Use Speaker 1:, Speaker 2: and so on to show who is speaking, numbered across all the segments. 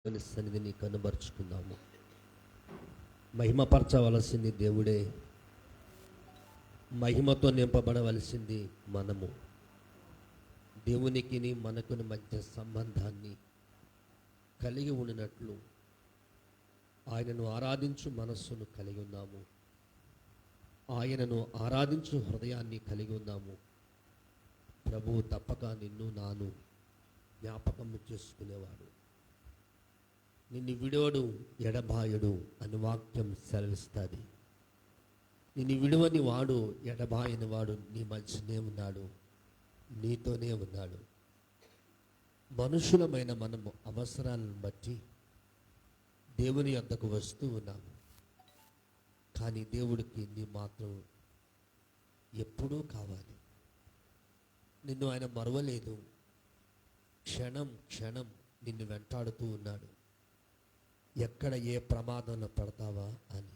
Speaker 1: దేవుని సన్నిధిని కనబరుచుకుందాము. మహిమపరచవలసింది దేవుడే, మహిమతో నింపబడవలసింది మనము. దేవునికి మనకుని మధ్య సంబంధాన్ని కలిగి ఉండినట్లు ఆయనను ఆరాధించు మనస్సును కలిగి ఉన్నాము. ఆయనను ఆరాధించు హృదయాన్ని కలిగి ఉన్నాము. ప్రభువు తప్పక నిన్ను నాను జ్ఞాపకం చేసుకునేవాడు. నిన్ను విడవడు ఎడబాయుడు అని వాక్యం సెలవిస్తుంది. నిన్ను విడవని వాడు ఎడబాయని వాడు నీ మధ్యనే ఉన్నాడు, నీతోనే ఉన్నాడు. మనుషులమైన మనము అవసరాలను బట్టి దేవుని యొద్దకు వస్తూ ఉన్నాము. కానీ దేవుడికి నీ మాత్రం ఎప్పుడూ కావాలి. నిన్ను ఆయన మరవలేదు. క్షణం క్షణం నిన్ను వెంటాడుతూ ఉన్నాడు. ఎక్కడ ఏ ప్రమాదంలో పడతావా అని,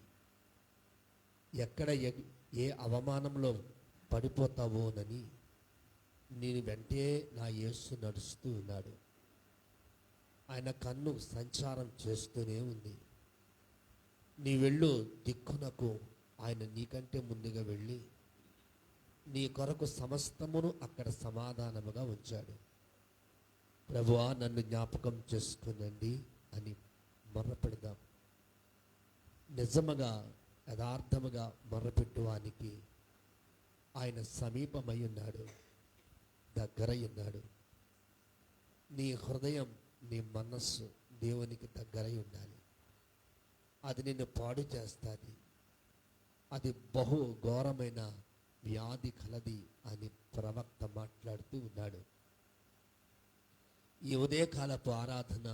Speaker 1: ఎక్కడ ఏ అవమానంలో పడిపోతావోనని నేను వెంటే నా యేసు నడుస్తూ ఉన్నాడు. ఆయన కన్ను సంచారం చేస్తూనే ఉంది. నీ వెళ్ళు దిక్కునకు ఆయన నీకంటే ముందుగా వెళ్ళి నీ కొరకు సమస్తమును అక్కడ సమాధానముగా ఉంచాడు. ప్రభువా, నన్ను జ్ఞాపకం చేసుకునండి అని మొర్రపెడదాం. నిజముగా యథార్థముగా మొర్రపెట్టువానికి ఆయన సమీపమై ఉన్నాడు, దగ్గరై ఉన్నాడు. నీ హృదయం, నీ మనస్సు దేవునికి దగ్గరై ఉండాలి. అది నిన్ను పాడు చేస్తుంది. అది బహు ఘోరమైన వ్యాధి కలది అని ప్రవక్త మాట్లాడుతూ ఉన్నాడు. ఈ ఉదయకాలపు ఆరాధన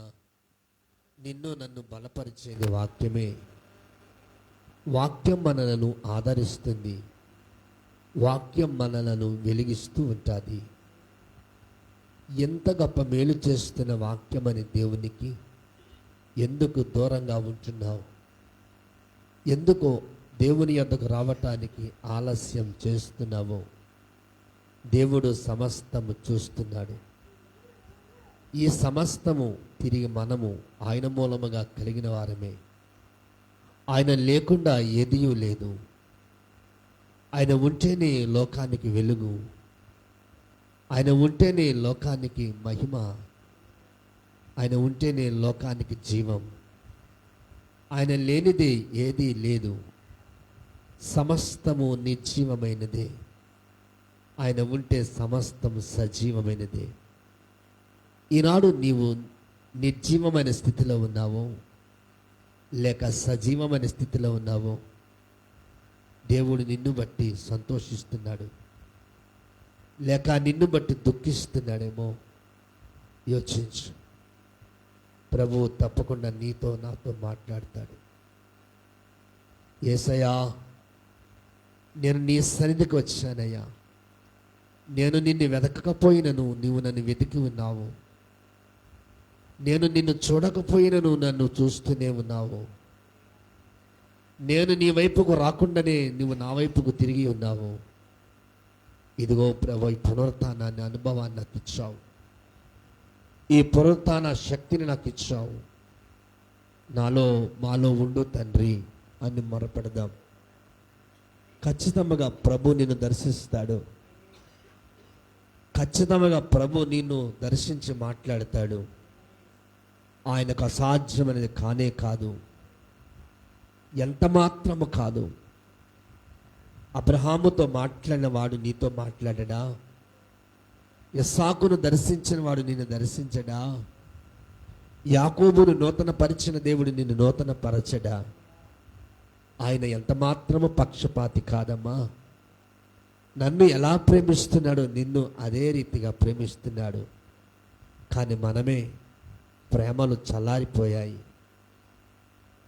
Speaker 1: నిన్ను నన్ను బలపరిచేది వాక్యమే. వాక్యం మనలను ఆదరిస్తుంది. వాక్యం మనలను వెలిగిస్తూ ఉంటుంది. ఎంత గొప్ప మేలు చేస్తున్న వాక్యమని దేవునికి ఎందుకు దూరంగా ఉంటున్నావు? ఎందుకు దేవుని యొద్దకు రావటానికి ఆలస్యం చేస్తున్నావో? దేవుడు సమస్తము చూస్తున్నాడు. ఈ సమస్తము తిరిగి మనము ఆయన మూలముగా కలిగిన వారమే. ఆయన లేకుండా ఏదియూ లేదు. ఆయన ఉంటేనే లోకానికి వెలుగు. ఆయన ఉంటేనే లోకానికి మహిమ. ఆయన ఉంటేనే లోకానికి జీవం. ఆయన లేనిదే ఏదీ లేదు. సమస్తము నిర్జీవమైనదే. ఆయన ఉంటే సమస్తము సజీవమైనదే. ఈనాడు నీవు నిర్జీవమైన స్థితిలో ఉన్నావో లేక సజీవమైన స్థితిలో ఉన్నావో దేవుడు నిన్ను బట్టి సంతోషిస్తున్నాడు, లేక నిన్ను బట్టి దుఃఖిస్తున్నాడేమో యోచించు. ప్రభువు తప్పకుండా నీతో నాతో మాట్లాడతాడు. యేసయ్యా, నేను నీ సన్నిధికి వచ్చానయ్యా. నేను నిన్ను వెతకకపోయినను నీవు నన్ను వెతికి ఉన్నావు. నేను నిన్ను చూడకపోయినను నన్ను చూస్తూనే ఉన్నావు. నేను నీ వైపుకు రాకుండానే నువ్వు నా వైపుకు తిరిగి ఉన్నావు. ఇదిగో ప్రభు, ఈ పునరుత్థానాన్ని అనుభవాన్ని నాకు ఇచ్చావు. ఈ పునరుత్థాన శక్తిని నాకు ఇచ్చావు. మాలో ఉండు తండ్రి అని మొరపెడదాం. ఖచ్చితంగా ప్రభు నిన్ను దర్శిస్తాడు. ఖచ్చితంగా ప్రభు నిన్ను దర్శించి మాట్లాడతాడు. ఆయనకు అసాధ్యమైనది కానే కాదు, ఎంత మాత్రము కాదు. అబ్రహాముతో మాట్లాడిన వాడు నీతో మాట్లాడడా? ఇస్సాకును దర్శించిన వాడు నిన్ను దర్శించడా? యాకోబును నూతన పరిచిన దేవుడు నిన్ను నూతన పరచడా? ఆయన ఎంత మాత్రము పక్షపాతి కాదమ్మా. నన్ను ఎలా ప్రేమిస్తున్నాడో నిన్ను అదే రీతిగా ప్రేమిస్తున్నాడు. కానీ మనమే ప్రేమలు చల్లారిపోయాయి.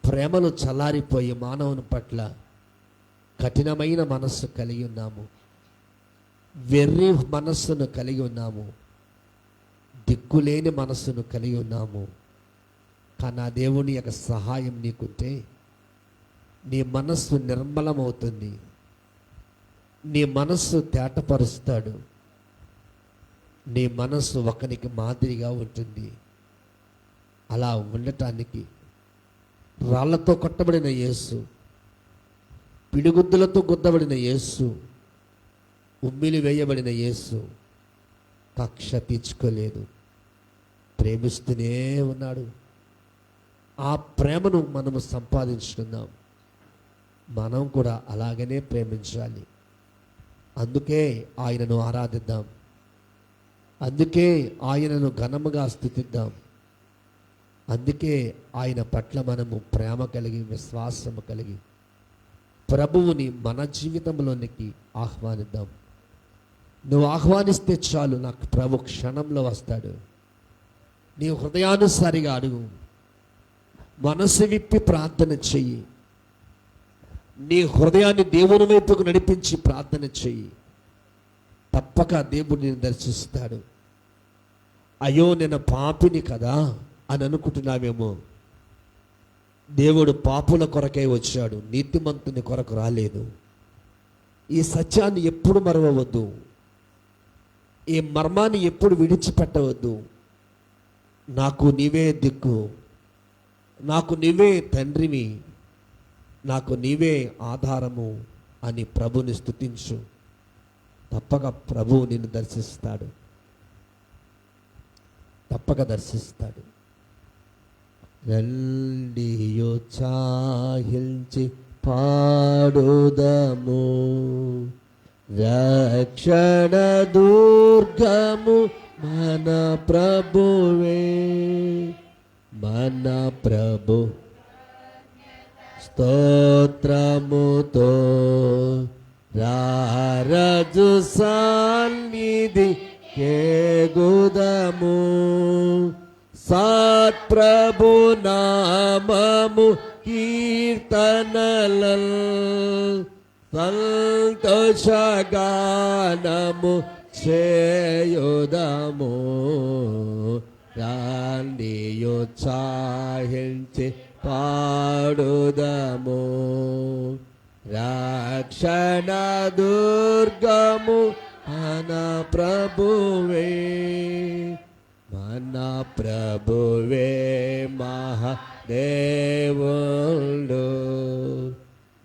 Speaker 1: ప్రేమలు చల్లారిపోయి మానవుని పట్ల కఠినమైన మనస్సు కలిగి ఉన్నాము. వెర్రి మనస్సును కలిగి ఉన్నాము. దిక్కులేని మనస్సును కలిగి ఉన్నాము. కానీ ఆ దేవుని యొక్క సహాయం నీకుంటే నీ మనస్సు నిర్మలమవుతుంది. నీ మనస్సు తేటపరుస్తాడు. నీ మనస్సు ఒకనికి మాదిరిగా ఉంటుంది. అలా ఉండటానికి రాళ్లతో కొట్టబడిన యేసు, పిడిగుద్దులతో గుద్దబడిన యేసు, ఉమ్మిలి వేయబడిన యేసు కక్ష తీర్చుకోలేదు, ప్రేమిస్తూనే ఉన్నాడు. ఆ ప్రేమను మనము సంపాదించుకుందాం. మనం కూడా అలాగనే ప్రేమించాలి. అందుకే ఆయనను ఆరాధిద్దాం, అందుకే ఆయనను ఘనముగా స్తుతిద్దాం, అందుకే ఆయన పట్ల మనము ప్రేమ కలిగి విశ్వాసము కలిగి ప్రభువుని మన జీవితంలోనికి ఆహ్వానిద్దాం. నువ్వు ఆహ్వానిస్తే చాలు, నాకు ప్రభు క్షణంలో వస్తాడు. నీ హృదయానుసారిగా అడుగు, మనసు విప్పి ప్రార్థన చెయ్యి, నీ హృదయాన్ని దేవుని వైపుకు నడిపించి ప్రార్థన చెయ్యి. తప్పక దేవుడు నిన్ను దర్శిస్తాడు. అయ్యో నేను పాపిని కదా అని అనుకుంటున్నావేమో. దేవుడు పాపుల కొరకే వచ్చాడు, నీతిమంతుని కొరకు రాలేదు. ఈ సత్యాన్ని ఎప్పుడు మరవవద్దు, ఈ మర్మాన్ని ఎప్పుడు విడిచిపెట్టవద్దు. నాకు నీవే దిక్కు, నాకు నీవే తండ్రివి, నాకు నీవే ఆధారము అని ప్రభుని స్తుతించు. తప్పక ప్రభువు నిన్ను దర్శిస్తాడు, తప్పక దర్శిస్తాడు. రండియోత్సాహించి పాడుదము, రక్షణ దుర్గము మన ప్రభువే, మన ప్రభు స్తోత్రముతో రారజు సన్నిధి కేగుదము, సత్ప్రభు నామము కీర్తనలల్ సంతోషగానము చేయుదము. రండియోత్సాహించి పాడుదము, రక్షణ దుర్గము మన ప్రభువే, మన ప్రభువే మహాదేవుడు.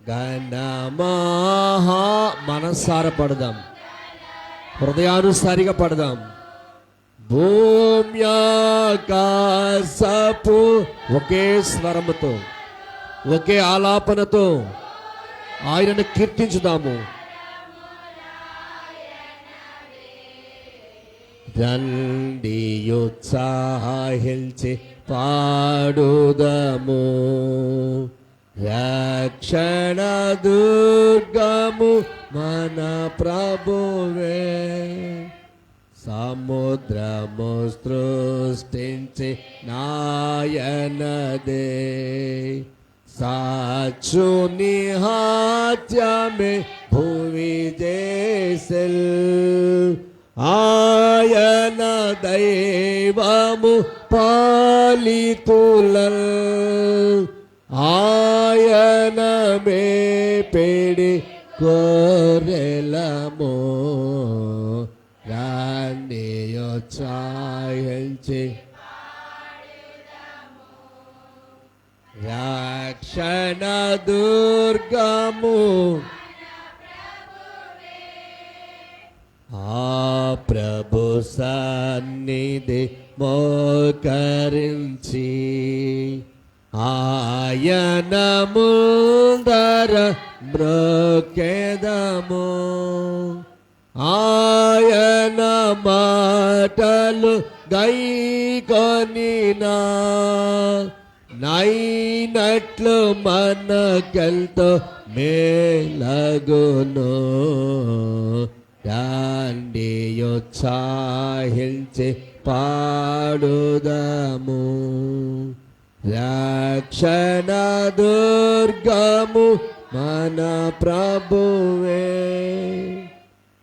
Speaker 1: గణమహా మనసార పడదాం, హృదయానుసారిగా పడదాం. భూమ్యాకాశపు ఒకే స్వరముతో, ఒకే ఆలాపనతో ఆయనను కీర్తించుదాము. రండియోత్సాహించి పాడుదము, రక్షణ దుర్గము మన ప్రభువే. సముద్రము సృష్టించి నాయనదే, సాచుని హాత్యమే భూమి చేసెల్. ఆయన దైవము పాలితులల్, ఆయన మేపెడి గొర్రెలము. రండియోత్సాహించి రక్షణ దుర్గము ఆ ప్రభు సన్నిధి మోకరించి, ఆయన ముందర మ్రొక్కెదము. ఆయన మాటలు గైకొనినా నైనట్లు మనకెల్తో మేలగును. రండియోత్సాహించి పాడుదము, రక్షణ దుర్గము మన ప్రభువే.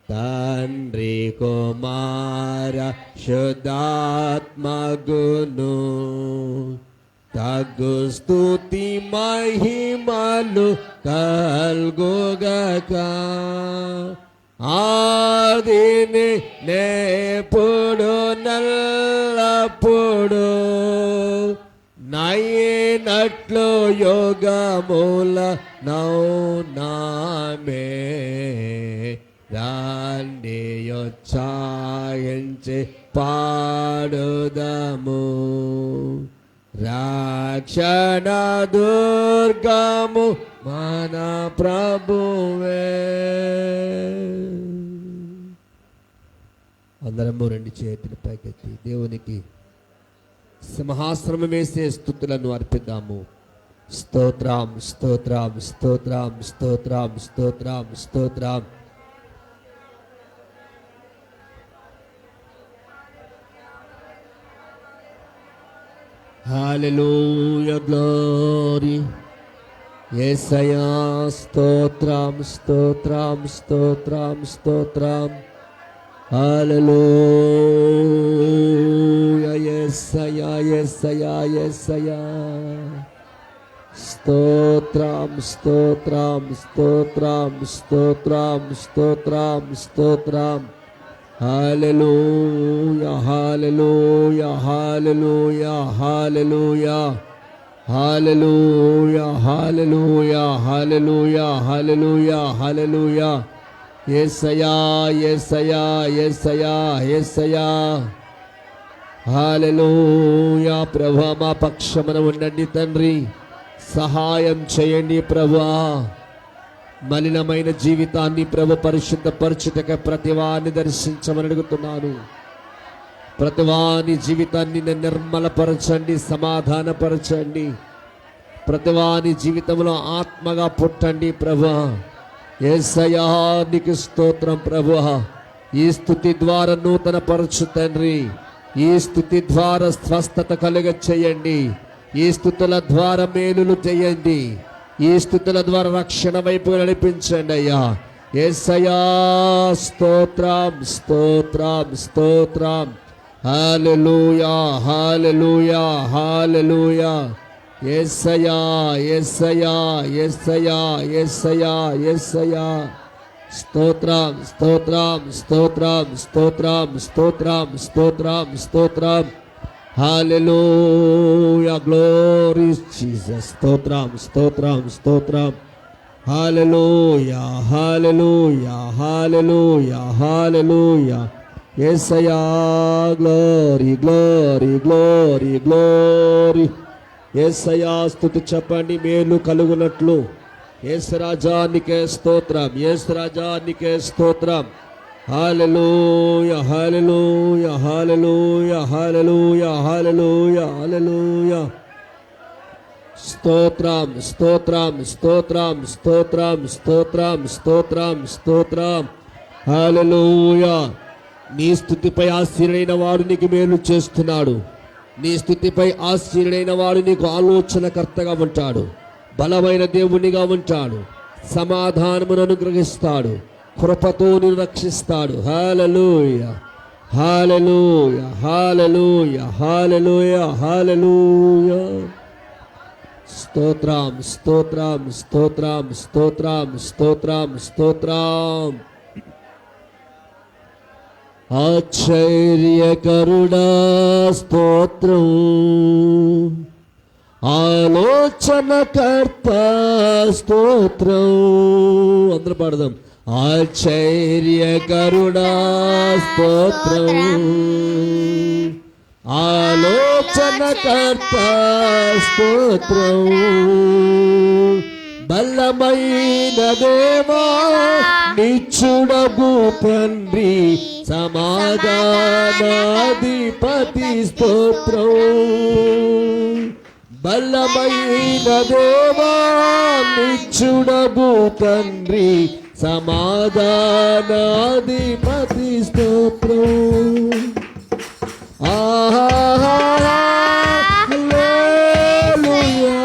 Speaker 1: తండ్రి కుమార శుద్ధాత్మగును తగ్గు స్తుతి మహిమలు కల్గుగక. ఆదిని నేపుడు నల్లప్పుడు అయినట్లు యోగముల నౌనామే రాండి ఉత్సాహించి పాడుదము రక్షణ దుర్గము మన ప్రభువే. అందరము రెండు చేతులు పైకెత్తి దేవునికి సింహాసనం వేసే స్తుతులను అర్పిద్దాము. స్తోత్రం స్తోత్రం స్తోత్రం స్తోత్రం స్తోత్రం స్తోత్రం. హల్లెలూయా గ్లోరీ యేసయ్యా. స్తోత్రం స్తోత్రం స్తోత్రం స్తోత్రం. హల్లెలూయా యేసయ్యా యేసయ్యా యేసయ్యా. స్తోత్రం స్తోత్రం స్తోత్రం స్తోత్రం స్తోత్రం స్తోత్రం. హల్లెలూయా హల్లెలూయా హల్లెలూయా హల్లెలూయా హల్లెలూయా హల్లెలూయా హల్లెలూయా హల్లెలూయా హల్లెలూయా. యేసయ్యా యేసయ్యా యేసయ్యా యేసయ్యా. హల్లెలూయా. ప్రభువా మా పక్షమున ఉండండి తండ్రి, సహాయం చేయండి ప్రభువా. మలినమైన జీవితాన్ని ప్రభు పరిశుద్ధపరచుటకు ప్రతివాన్ని దర్శించమని అడుగుతున్నాను. ప్రతివాని జీవితాన్ని నిర్మలపరచండి, సమాధానపరచండి. ప్రతివాని జీవితంలో ఆత్మగా పుట్టండి ప్రభువా. యేసయ్యా నీకు స్తోత్రం ప్రభువా. ఈ స్తుతి ద్వారా నూతన పరచు తండ్రి. ఈ స్తుతి ద్వారా స్వస్థత కలుగ చేయండి. ఈ స్తుతుల ద్వారా మేలులు చేయండి. ఈ స్తుతుల ద్వారా రక్షణ వైపు నడిపించండి అయ్యా. యేసయ్యా స్తోత్రం స్తోత్రం స్తోత్రం. హల్లెలూయా హల్లెలూయా హల్లెలూయా. యేసయ్యా యేసయ్యా యేసయ్యా యేసయ్యా యేసయ్యా. స్తోత్రం స్తోత్రం స్తోత్రం స్తోత్రం స్తోత్రం స్తోత్రం స్తోత్రం. హల్లెలూయా గ్లోరీ జీసస్. స్తోత్రం స్తోత్రం స్తోత్రం. హల్లెలూయా హల్లెలూయా హల్లెలూయా హల్లెలూయా. యేసయ్యా గ్లోరీ గ్లోరీ గ్లోరీ గ్లోరీ. యేసయ్యా స్తుతి చెప్పండి మేలు కలుగునట్లు. యేసు రాజానికే స్తోత్రం, యేసు రాజానికే స్తోత్రం. హల్లెలూయా హల్లెలూయా హల్లెలూయా హల్లెలూయా హల్లెలూయా హల్లెలూయా. స్తోత్రం స్తోత్రం స్తోత్రం స్తోత్రం స్తోత్రం స్తోత్రం స్తోత్రం. హల్లెలూయా. నీ స్తుతిపై ఆశీనుడైన వాడు నీకు మేలు చేస్తున్నాడు. నీ స్థితిపై ఆశీనుడైన వాడు నీకు ఆలోచనకర్తగా ఉంటాడు. బలమైన దేవునిగా ఉంటాడు. సమాధానమును అనుగ్రహిస్తాడు. కృపతో నిన్ను రక్షిస్తాడు. హల్లెలూయా హల్లెలూయా హల్లెలూయా హల్లెలూయా హల్లెలూయా. స్తోత్రం స్తోత్రం స్తోత్రం స్తోత్రం స్తోత్రం స్తోత్రం. ఆశ్చర్యకరుడా స్తోత్రం. ఆలోచనకర్త స్తోత్రం. అందరూ పాడదాం. ఆశ్చర్యకరుడా స్తోత్రం. ఆలోచనకర్త స్తోత్రం. బలమైన దేవా నిచ్చుడగు తండ్రి సమాధానాధిపతి స్తోత్రం. బలమైన దేవా నిచ్చుడగు తండ్రి సమాధానాధిపతి స్తోత్రం. హల్లెలూయా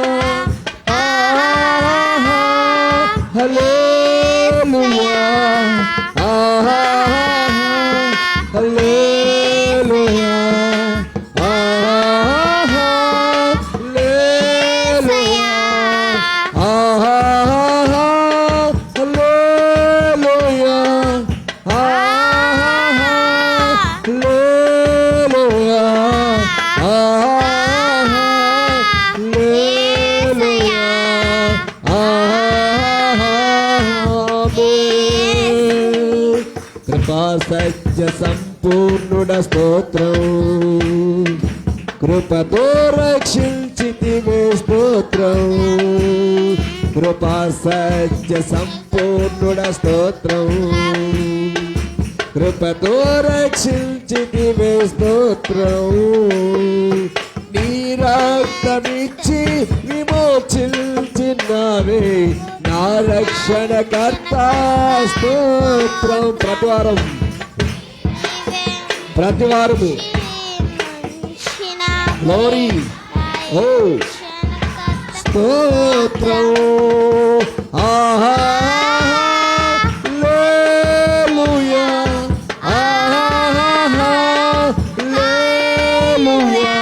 Speaker 1: హల్లెలూయా హల్లెలూయా హల్లెలూయా సత్య సంపూర్ణుడ స్తోత్రం, కృపతో రక్షించితివే స్తోత్రం, కృపా సత్య సంపూర్ణుడ స్తోత్రం, కృపతో రక్షించితివే స్తోత్రం, నీ రక్తమిచ్చి విమోచించినావే నా రక్షణకర్త స్తోత్రం. ప్రతివారము గ్లోరీ ఓ స్తోత్రం. ఆహా హల్లెలూయా, ఆహా హల్లెలూయా,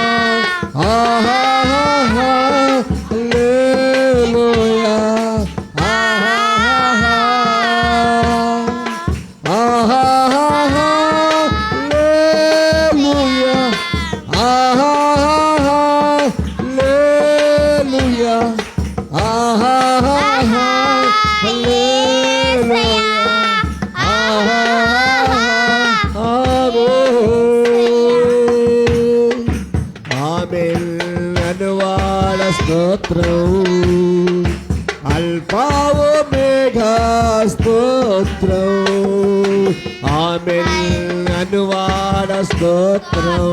Speaker 1: ఆహా హల్లెలూయా, ఆహా ఆహా హల్లెలూయా, ఆహా హల్లెలూయా, ఆహా హల్లెలూయా, ఆహా ఆమేన్ అనువాడ స్తోత్రం, అల్ఫా ఒమేగా స్తోత్రం, ఆమేన్ అనువాడ స్తోత్రం,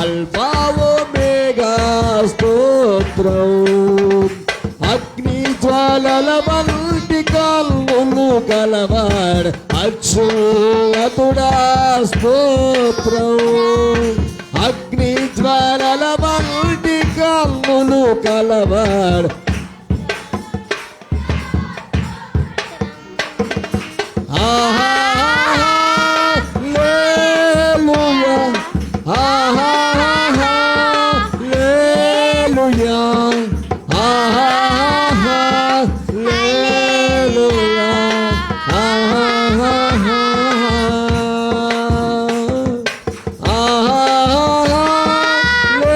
Speaker 1: అల్ఫా ఒమేగా స్తోత్రం, అగ్ని జ్వాలల వంటి కన్నులు కలవాడు అచ్యుతుడా స్తోత్రం, అగ్ని జ్వాలల వంటి కన్నులు కలవాడు ఆహా హల్లెలూయా, ఆహా హల్లెలూయా, ఆహా హల్లెలూయా, ఆహా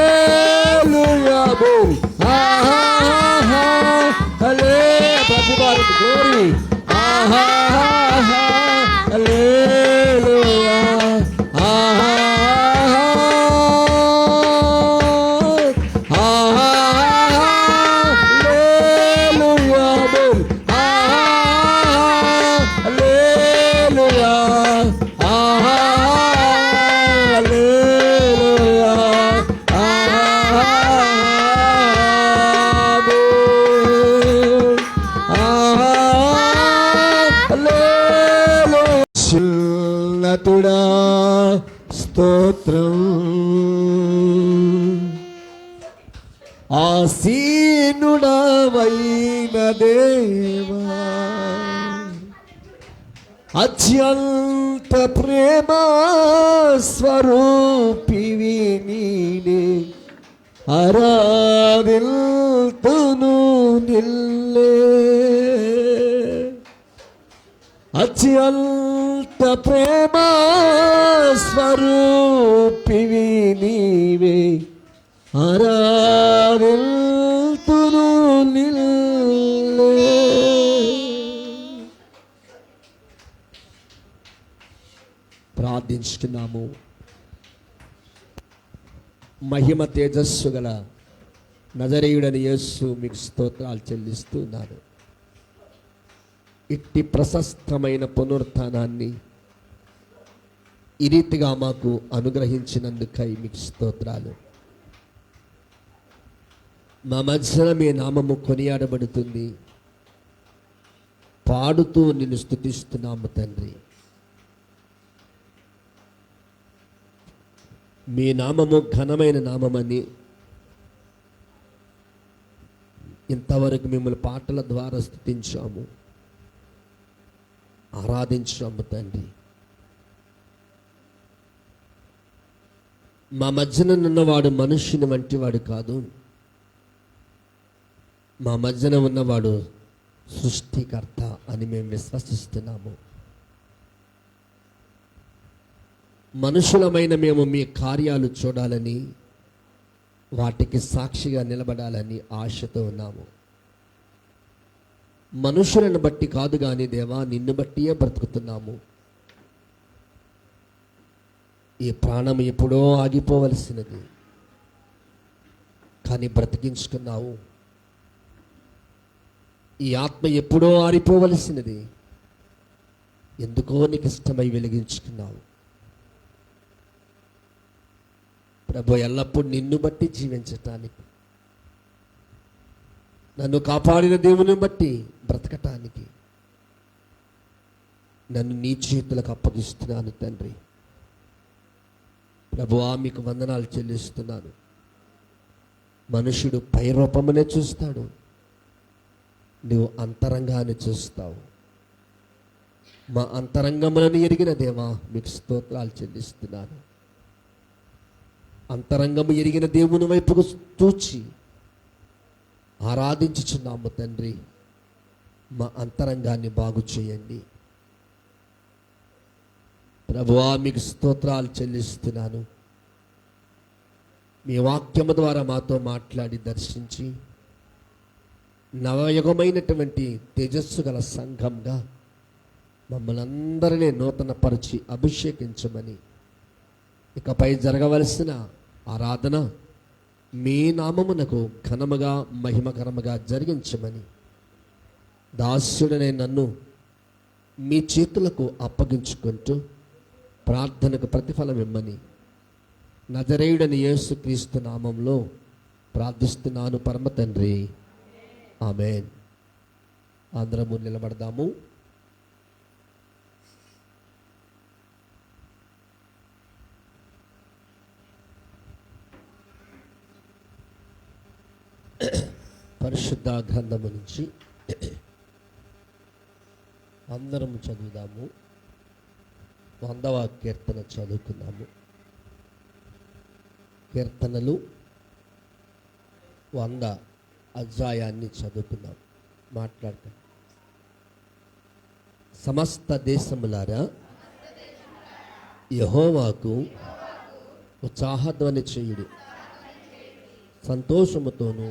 Speaker 1: హల్లెలూయా, బోల్ ఆహా హల్లెలూయా, ప్రతివారము గ్లోరీ, ఆహా హల్లెలూయా, ఆహా హల్లెలూయా, బోల్ ఆహా హల్లెలూయా, ఆహా హల్లెలూయా, ఆహా బోల్ ఆహా హల్లెలూయా. చిన్నతుడా స్తోత్రం, ఆసీనుడవైన దేవా, అత్యంత ప్రేమ స్వరూపివి నీనే, ఆరాధిల్తును నిల్లే, అత్యంత ప్రేమ స్వరూపివి నీవే, ఆరాధిల్తును నిల్లే. ప్రార్థించుకున్నాము. మహిమ తేజస్సు గల నజరేయుడని యేసు మీకు స్తోత్రాలు చెల్లిస్తున్నాను. ఇట్టి ప్రశస్తమైన పునరుత్థానాన్ని ఈ రీతిగా మాకు అనుగ్రహించినందుకై మీకు స్తోత్రాలు. మా మధ్యన మీ నామము కొనియాడబడుతుంది, పాడుతూ నిన్ను స్తుతిస్తున్నాము తండ్రి. మీ నామము ఘనమైన నామమని ఇంతవరకు మిమ్మల్ని పాటల ద్వారా స్తుతించాము, ఆరాధించాము తండ్రి. మా మధ్యన ఉన్నవాడు మనుష్యుని వంటి వాడు కాదు, మా మధ్యన ఉన్నవాడు సృష్టికర్త అని మేము విశ్వసిస్తున్నాము. మనుషులమైన మేము మీ కార్యాలు చూడాలని, వాటికి సాక్షిగా నిలబడాలని ఆశతో ఉన్నాము. మనుషులను బట్టి కాదు కానీ దేవా, నిన్ను బట్టియే బ్రతుకుతున్నాము. ఈ ప్రాణం ఎప్పుడో ఆగిపోవలసినది, కానీ బ్రతికించుకున్నావు. ఈ ఆత్మ ఎప్పుడో ఆరిపోవలసినది, ఎందుకో నీకు ఇష్టమై వెలిగించుకున్నావు. ప్రభు ఎల్లప్పుడూ నిన్ను బట్టి జీవించటానికి, నన్ను కాపాడిన దేవుని బట్టి బ్రతకటానికి నన్ను నీ చేతులకు అప్పగిస్తున్నాను తండ్రి. ప్రభువా, మీకు వందనాలు చెల్లిస్తున్నాను. మనుషుడు పై రూపమునే చూస్తాడు, నువ్వు అంతరంగాన్ని చూస్తావు. మా అంతరంగములను ఎరిగిన దేవా, మీకు స్తోత్రాలు చెల్లిస్తున్నాను. అంతరంగము ఎరిగిన దేవుని వైపుకు చూచి ఆరాధించుచున్నాము తండ్రి. మా అంతరంగాన్ని బాగు చేయండి ప్రభువా, మీకు స్తోత్రాలు చెల్లిస్తున్నాను. మీ వాక్యము ద్వారా మాతో మాట్లాడి దర్శించి నవయుగమైనటువంటి తేజస్సు గల సంఘంగా మమ్మల్ని అందరినీ నూతనపరిచి అభిషేకించమని, ఇకపై జరగవలసిన ఆరాధన మీ నామమునకు ఘనముగా మహిమకరముగా జరిగించమని దాస్యుడనే నన్ను మీ చేతులకు అప్పగించుకుంటూ ప్రార్థనకు ప్రతిఫలం ఇమ్మని నజరేయుడని యేసుక్రీస్తు నామంలో ప్రార్థిస్తున్నాను పరమ తండ్రి, ఆమేన్. అందరము నిలబడదాము. పరిశుద్ధ గ్రంథము నుంచి అందరం చదువుదాము. 100వ కీర్తన చదువుకుందాము. కీర్తనలు 100 అధ్యాయాన్ని చదువుకుందాం. మాట్లాడతాం. సమస్త దేశములారా యెహోవాకు ఉత్సాహధ్వని చేయుడి, సంతోషముతోను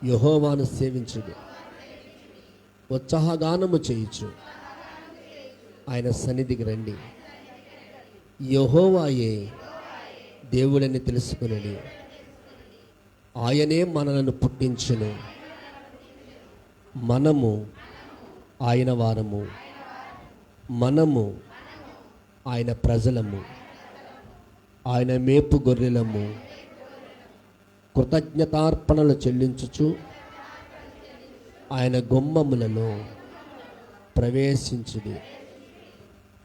Speaker 1: యెహోవాను సేవించుడు, ఉత్సాహగానము చేయుచు ఆయన సన్నిధికి రండి. యెహోవాయే దేవుడని తెలుసుకునడి, ఆయనే మనలను పుట్టించును, మనము ఆయన వారము, మనము ఆయన ప్రజలము, ఆయన మేపు గొర్రెలము. కృతజ్ఞతార్పణలు చెల్లించుచు ఆయన గుమ్మములలో ప్రవేశించుడి,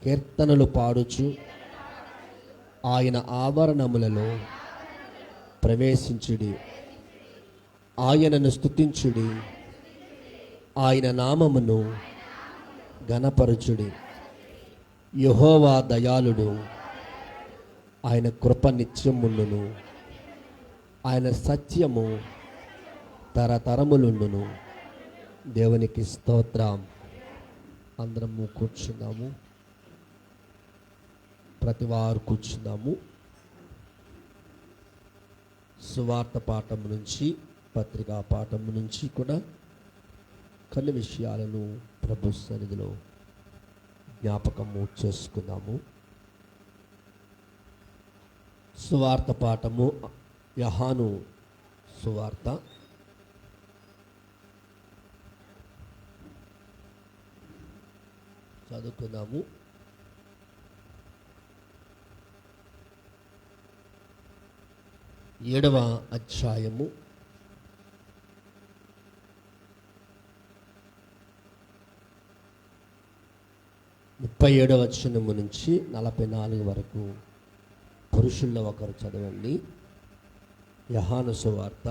Speaker 1: కీర్తనలు పాడుచు ఆయన ఆవరణములలో ప్రవేశించుడి, ఆయనను స్తుతించుడి, ఆయన నామమును ఘనపరచుడి. యెహోవా దయాళుడు, ఆయన కృప నిత్యముండును, ఆయన సత్యము తరతరములుండును. దేవునికి స్తోత్రం. అందరము కూర్చున్నాము. ప్రతివారు కూర్చున్నాము. సువార్త పాఠం నుంచి పత్రికా పాఠం నుంచి కూడా కొన్ని విషయాలను ప్రభు సన్నిధిలో జ్ఞాపకము చేసుకుందాము. సువార్త పాఠము యోహాను సువార్త 7వ అధ్యాయము 37వ వచనము నుంచి 44 వరకు పురుషుల్లో ఒకరు చదవండి. యోహాను సువార్త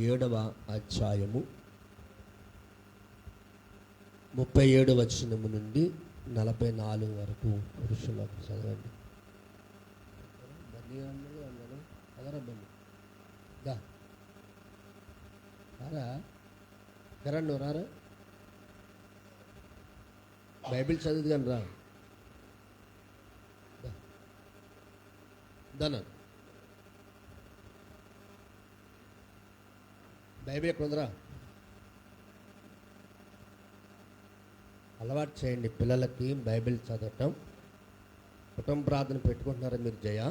Speaker 1: 7వ అధ్యాయము 37 వచనము నుండి 44 వరకు పురుషుల్లో ఒకరు చదవండి. కరణ్ రారా, బైబిల్ చదువుదు కానీ రా. దానా బైబిల్ ఎక్కడ ఉందిరా? అలవాటు చేయండి పిల్లలకి బైబిల్ చదవటం. కుటుంబ ప్రార్థన పెట్టుకుంటున్నారా మీరు జయ?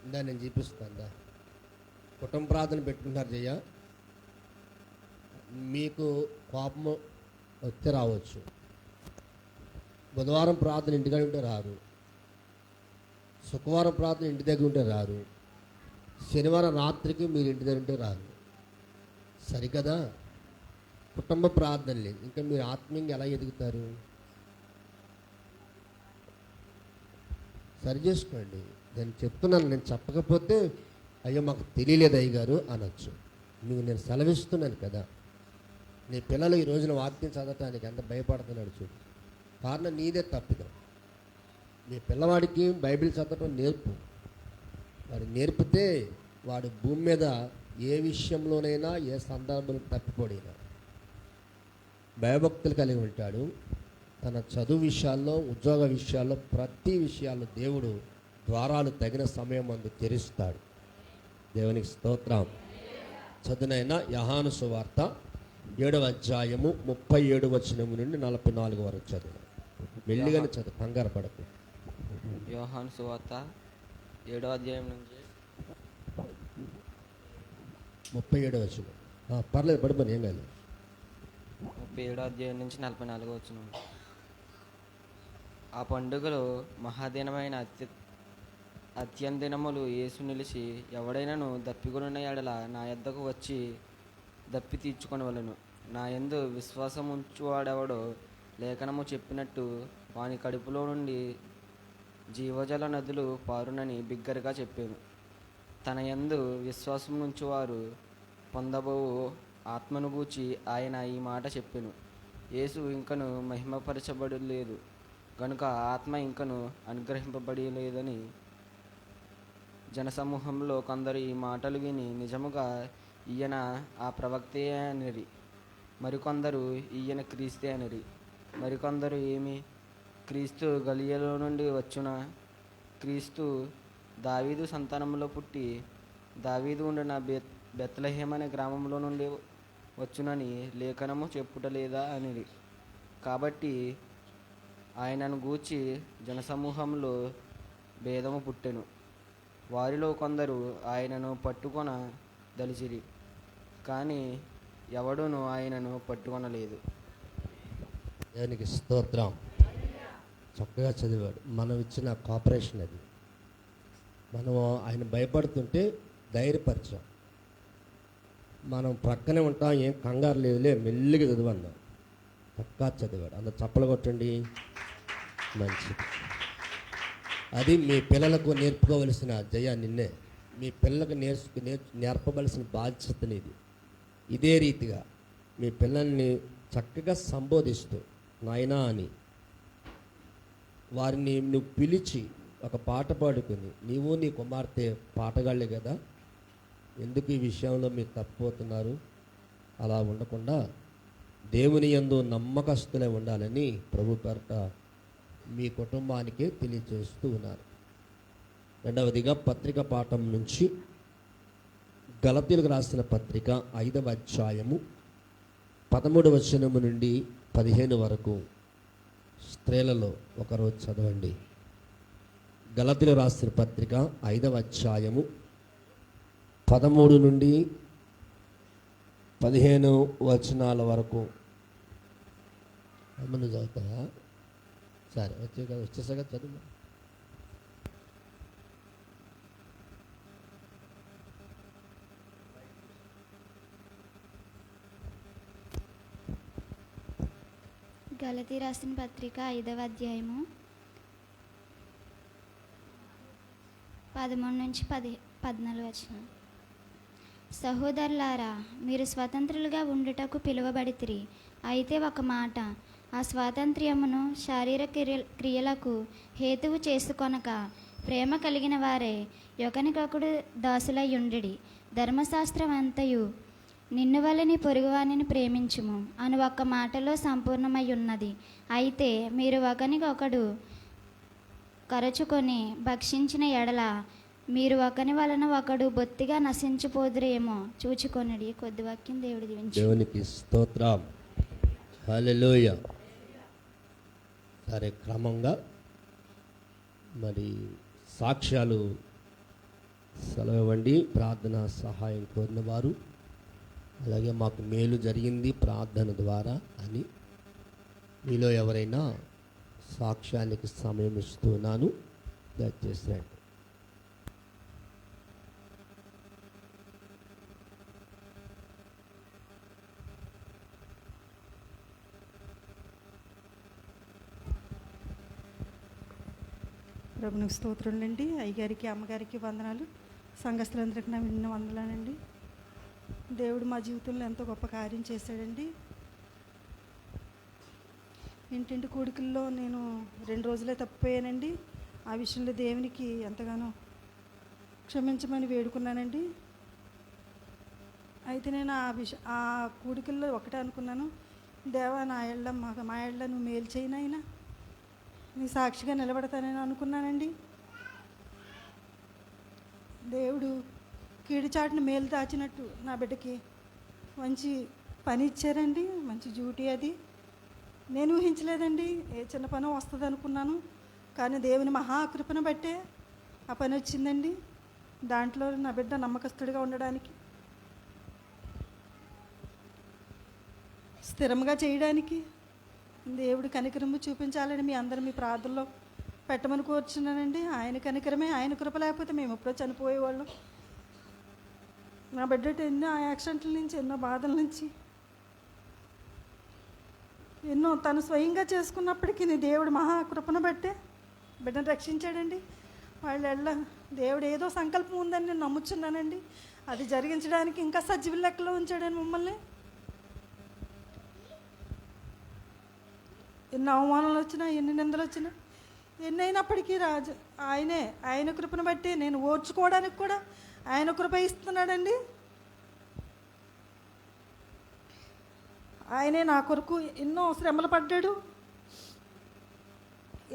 Speaker 1: ఇందా నేను చూపిస్తాను. కుటుంబ ప్రార్థన పెట్టుకుంటున్నారు జయ? మీకు కోపం వచ్చి రావచ్చు. బుధవారం ప్రార్థన ఇంటికాడ ఉంటే రారు, శుక్రవారం ప్రార్థన ఇంటి దగ్గర ఉంటే రారు, శనివారం రాత్రికి మీరు ఇంటి దగ్గర ఉంటే రారు. సరికదా? కుటుంబ ప్రార్థన లేదు, ఇంకా మీరు ఆత్మీయంగా ఎలా ఎదుగుతారు? సరి చేసుకోండి. నేను చెప్తున్నాను, నేను చెప్పకపోతే అయ్యో మాకు తెలియలేదు అయ్యగారు అనొచ్చు. మీకు నేను సెలవిస్తున్నాను కదా. నీ పిల్లలు ఈ రోజున వాక్యం చదవటానికి ఎంత భయపడుతున్నాడు చూడు. కారణం నీదే తప్పిదం. నీ పిల్లవాడికి బైబిల్ చదవటం నేర్పు. వాడు నేర్పితే వాడు భూమి మీద ఏ విషయంలోనైనా ఏ సందర్భంలో తప్పిపోడైనా భయభక్తులు కలిగి ఉంటాడు. తన చదువు విషయాల్లో, ఉద్యోగ విషయాల్లో, ప్రతి విషయాల్లో దేవుడు ద్వారాలు తగిన సమయం అందు తెరుస్తాడు. దేవునికి స్తోత్రం. చదునైన యోహాను సువార్త 7వ అధ్యాయము 37 వచనం నుండి 44 వరకు చదువు. మెల్లిగానే చదువు, కంగారు పడకు.
Speaker 2: యోహాను సువార్త 7వ అధ్యాయం నుంచి
Speaker 1: 37 వచనం. పర్లేదు, పడిపోయి ఏం కాదు.
Speaker 2: 37వ అధ్యాయం నుంచి 44 వచనం. ఆ పండుగలో మహాదినమైన అత్యందినములు యేసు నిలిచి, ఎవడైనాను దప్పికొనిన ఎడల నా యొద్దకు వచ్చి దప్పి తీర్చుకొనవలెను. నా యందు విశ్వాసం ఉంచువాడెవడో లేఖనము చెప్పినట్టు వాని కడుపులో నుండి జీవజల నదులు పారునని బిగ్గరగా చెప్పాను. తన యందు విశ్వాసం ఉంచువారు పొందబోవు ఆత్మను గూర్చి ఆయన ఈ మాట చెప్పెను. యేసు ఇంకను మహిమపరచబడలేదు గనుక ఆత్మ ఇంకను అనుగ్రహింపబడలేదని జనసమూహంలో కొందరు ఈ మాటలు విని నిజముగా ఈయన ఆ ప్రవక్తే అనిరి. మరికొందరు ఈయన క్రీస్తే అనిరి. మరికొందరు ఏమి, క్రీస్తు గలియలో నుండి వచ్చునా? క్రీస్తు దావీదు సంతానంలో పుట్టి దావీదు ఉండిన బెత్లెహేమ్ అనే గ్రామంలో నుండి వచ్చునని లేఖనము చెప్పుటలేదా అనిరి. కాబట్టి ఆయనను గూర్చి జనసమూహంలో భేదము పుట్టెను. వారిలో కొందరు ఆయనను పట్టుకొన దలిచిరి, కానీ ఎవడును ఆయనను పట్టుకొనలేదు.
Speaker 1: దేవునికి స్తోత్రం. చక్కగా చదివాడు. మనం ఇచ్చిన కోఆపరేషన్ అది. మనం ఆయన భయపడుతుంటే ధైర్యపరిచాం. మనం ప్రక్కనే ఉంటాం, ఏం కంగారు లేదులే, మెల్లిగా చదివన్నాం. చక్కగా చదివాడు. అందరు చప్పలు కొట్టండి. మంచిది. అది మీ పిల్లలకు నేర్పుకోవలసిన జయ నిన్నే. మీ పిల్లలకు నేర్పవలసిన బాధ్యత నీది. ఇదే రీతిగా మీ పిల్లల్ని చక్కగా సంబోధిస్తూ నాయనా అని వారిని నువ్వు పిలిచి ఒక పాట పాడుకుని, నీవు నీ కుమార్తె పాటగాళ్ళే కదా, ఎందుకు ఈ విషయంలో మీరు తప్పిపోతున్నారు? అలా ఉండకుండా దేవుని యందు నమ్మకస్తులే ఉండాలని ప్రభు పేరట మీ కుటుంబానికి తెలియజేస్తూ ఉన్నారు. రెండవదిగా పత్రిక పాఠం నుంచి గలతీయులకు రాసిన పత్రిక 5వ అధ్యాయము 13వ వచనము నుండి 15 వరకు స్త్రీలలో ఒకరోజు చదవండి. గలతీయులకు రాసిన పత్రిక 5వ అధ్యాయము 13 నుండి 15 వచనాల వరకు. ఏమన్నా చదువుతావా? సరే, వచ్చేసాక చదువు.
Speaker 3: గలతీ రాసిన పత్రిక 5వ అధ్యాయము 13 నుంచి 14 వచనం. సహోదరులారా, మీరు స్వతంత్రులుగా ఉండుటకు పిలువబడితిరి. అయితే ఒక మాట, ఆ స్వాతంత్ర్యమును శారీరక క్రియలకు హేతువు చేసుకొనక ప్రేమ కలిగిన వారే ఒకనికొకడు దాసులై ఉండిడి. ధర్మశాస్త్రం అంతయు నిన్ను వలె నీ పొరుగువానిని ప్రేమించుము అని ఒక్క మాటలో సంపూర్ణమై ఉన్నది. అయితే మీరు ఒకనికొకడు కరచుకొని భక్షించిన ఎడల మీరు ఒకని వలన ఒకడు బొత్తిగా నశించిపోదురేమో చూచుకొనిడి. కొద్ది వాక్యం దేవుడు దీవించు.
Speaker 1: దేవునికి స్తోత్రం. హల్లెలూయా. కార్యక్రమంగా మరి సాక్ష్యాలు సెలవివ్వండి. ప్రార్థన సహాయం కోరిన వారు, అలాగే మాకు మేలు జరిగింది ప్రార్థన ద్వారా అని మీలో ఎవరైనా సాక్ష్యానికి సమయం ఇస్తున్నాను, దయచేసి రండి.
Speaker 4: ప్రభునికి స్తోత్రులండి. అయ్యగారికి అమ్మగారికి వందనాలు, సంఘస్థులందరికీ నా విన్న వందనాలండి. దేవుడు మా జీవితంలో ఎంతో గొప్ప కార్యం చేశాడండి. ఇంటింటి కూడికల్లో నేను 2 రోజులే తప్పిపోయానండి. ఆ విషయంలో దేవునికి ఎంతగానో క్షమించమని వేడుకున్నానండి. అయితే నేను ఆ కూడికల్లో ఒకటే అనుకున్నాను, దేవా నా ఏళ్ళ మా ఏళ్ళ నువ్వు మేలు చేయనైనా నీ సాక్షిగా నిలబడతానని అనుకున్నానండి. దేవుడు కీడిచాటును మేలు దాచినట్టు నా బిడ్డకి మంచి పని ఇచ్చారండి, మంచి డ్యూటీ. అది నేను ఊహించలేదండి, ఏ చిన్న పని వస్తుంది అనుకున్నాను, కానీ దేవుని మహాకృపను బట్టే ఆ పని వచ్చిందండి. దాంట్లో నా బిడ్డ నమ్మకస్తుడిగా ఉండడానికి, స్థిరంగా చేయడానికి దేవుడు కనికరము చూపించాలని మీ అందరూ మీ ప్రార్థనలో పెట్టమని కోరుచున్నానండి. ఆయన కనికరమే, ఆయన కృప లేకపోతే మేము ఎప్పుడో చనిపోయేవాళ్ళం. నా బిడ్డ ఎన్నో యాక్సిడెంట్ల నుంచి, ఎన్నో బాధల నుంచి, ఎన్నో తను స్వయంగా చేసుకున్నప్పటికీ దేవుడు మహాకృపను బట్టే బిడ్డను రక్షించాడండి. వాళ్ళ దేవుడు ఏదో సంకల్పం ఉందని నేను నమ్ముచున్నానండి. అది జరిగించడానికి ఇంకా సజీవ లెక్కలో ఉంచాడని మమ్మల్ని. ఎన్ని అవమానాలు వచ్చినా, ఎన్ని నిందలు వచ్చినా, ఎన్ని అయినప్పటికీ ఆయన కృపను బట్టి నేను ఓర్చుకోవడానికి కూడా ఆయన కృప ఇస్తున్నాడండి. ఆయనే నా కొరకు ఎన్నో శ్రమలు పడ్డాడు,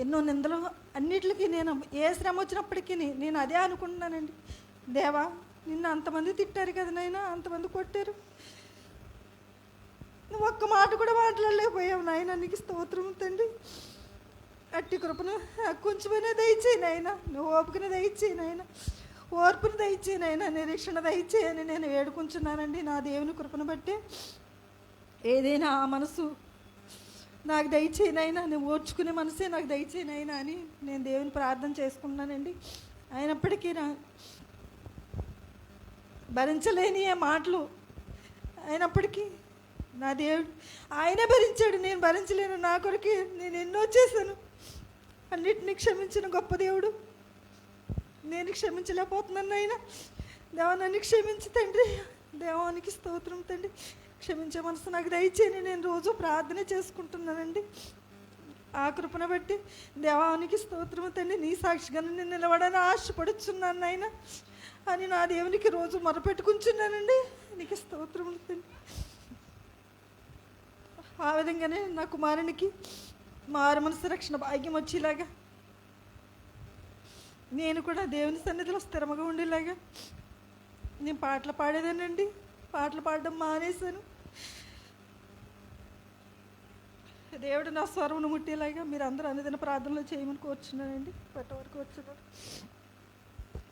Speaker 4: ఎన్నో నిందలు. అన్నిటికీ నేను ఏ శ్రమ వచ్చినప్పటికీ నేను అదే అనుకుంటున్నానండి, దేవా నిన్ను అంతమంది తిట్టారు కదా నాయనా, అంతమంది కొట్టారు, నువ్వు ఒక్క మాట కూడా మాట్లాడలేకపోయావు నాయన, నీకు స్తోత్రం తండ్రి. అట్టి కృపను కొంచెమైనా దయచేయి నాయన, నువ్వు ఓపికను దయచేయి నాయన, ఓర్పును దయచేయి నాయన, నిరీక్షణ దయచేయని నేను వేడుకుంటున్నానండి. నా దేవుని కృపను బట్టి ఏదైనా ఆ మనసు నాకు దయచేయనైనా, నువ్వు ఓర్చుకునే మనసే నాకు దయచేయనైనా అని నేను దేవుని ప్రార్థన చేసుకున్నానండి. అయినప్పటికీ భరించలేని ఏ మాటలు అయినప్పటికీ నా దేవుడు ఆయనే భరించాడు, నేను భరించలేను. నా కొరకే నేను ఎన్నో చేశాను, అన్నిటినీ క్షమించిన గొప్ప దేవుడు. నేను క్షమించలేకపోతున్నాను ఆయన. దేవా నన్ను క్షమించి తండ్రి, దేవానికి స్తోత్రం తండ్రి. క్షమించే మనసు నాకు దయచేయని నేను రోజు ప్రార్థన చేసుకుంటున్నానండి. ఆ కృపను బట్టి దేవానికి స్తోత్రం తండ్రి. నీ సాక్షిగా నేను నిలబడని ఆశపడుచున్నాను నాయన అని నా దేవునికి రోజు మొరపెట్టుకుంటున్నానండి. నీకు స్తోత్రం తండ్రి. ఆ విధంగానే నా కుమారునికి మారు మనసు రక్షణ భాగ్యం వచ్చేలాగా, నేను కూడా దేవుని సన్నిధిలో స్థిరంగా ఉండేలాగా నేను పాటలు పాడేదానండి. పాటలు పాడడం మానేశాను. దేవుడు నా స్వరమును ముట్టేలాగా మీరు అందరూ అనుదిన ప్రార్థనలు చేయమని కోరుచున్నానండి. పెట్ట వరకు వచ్చున్నాను.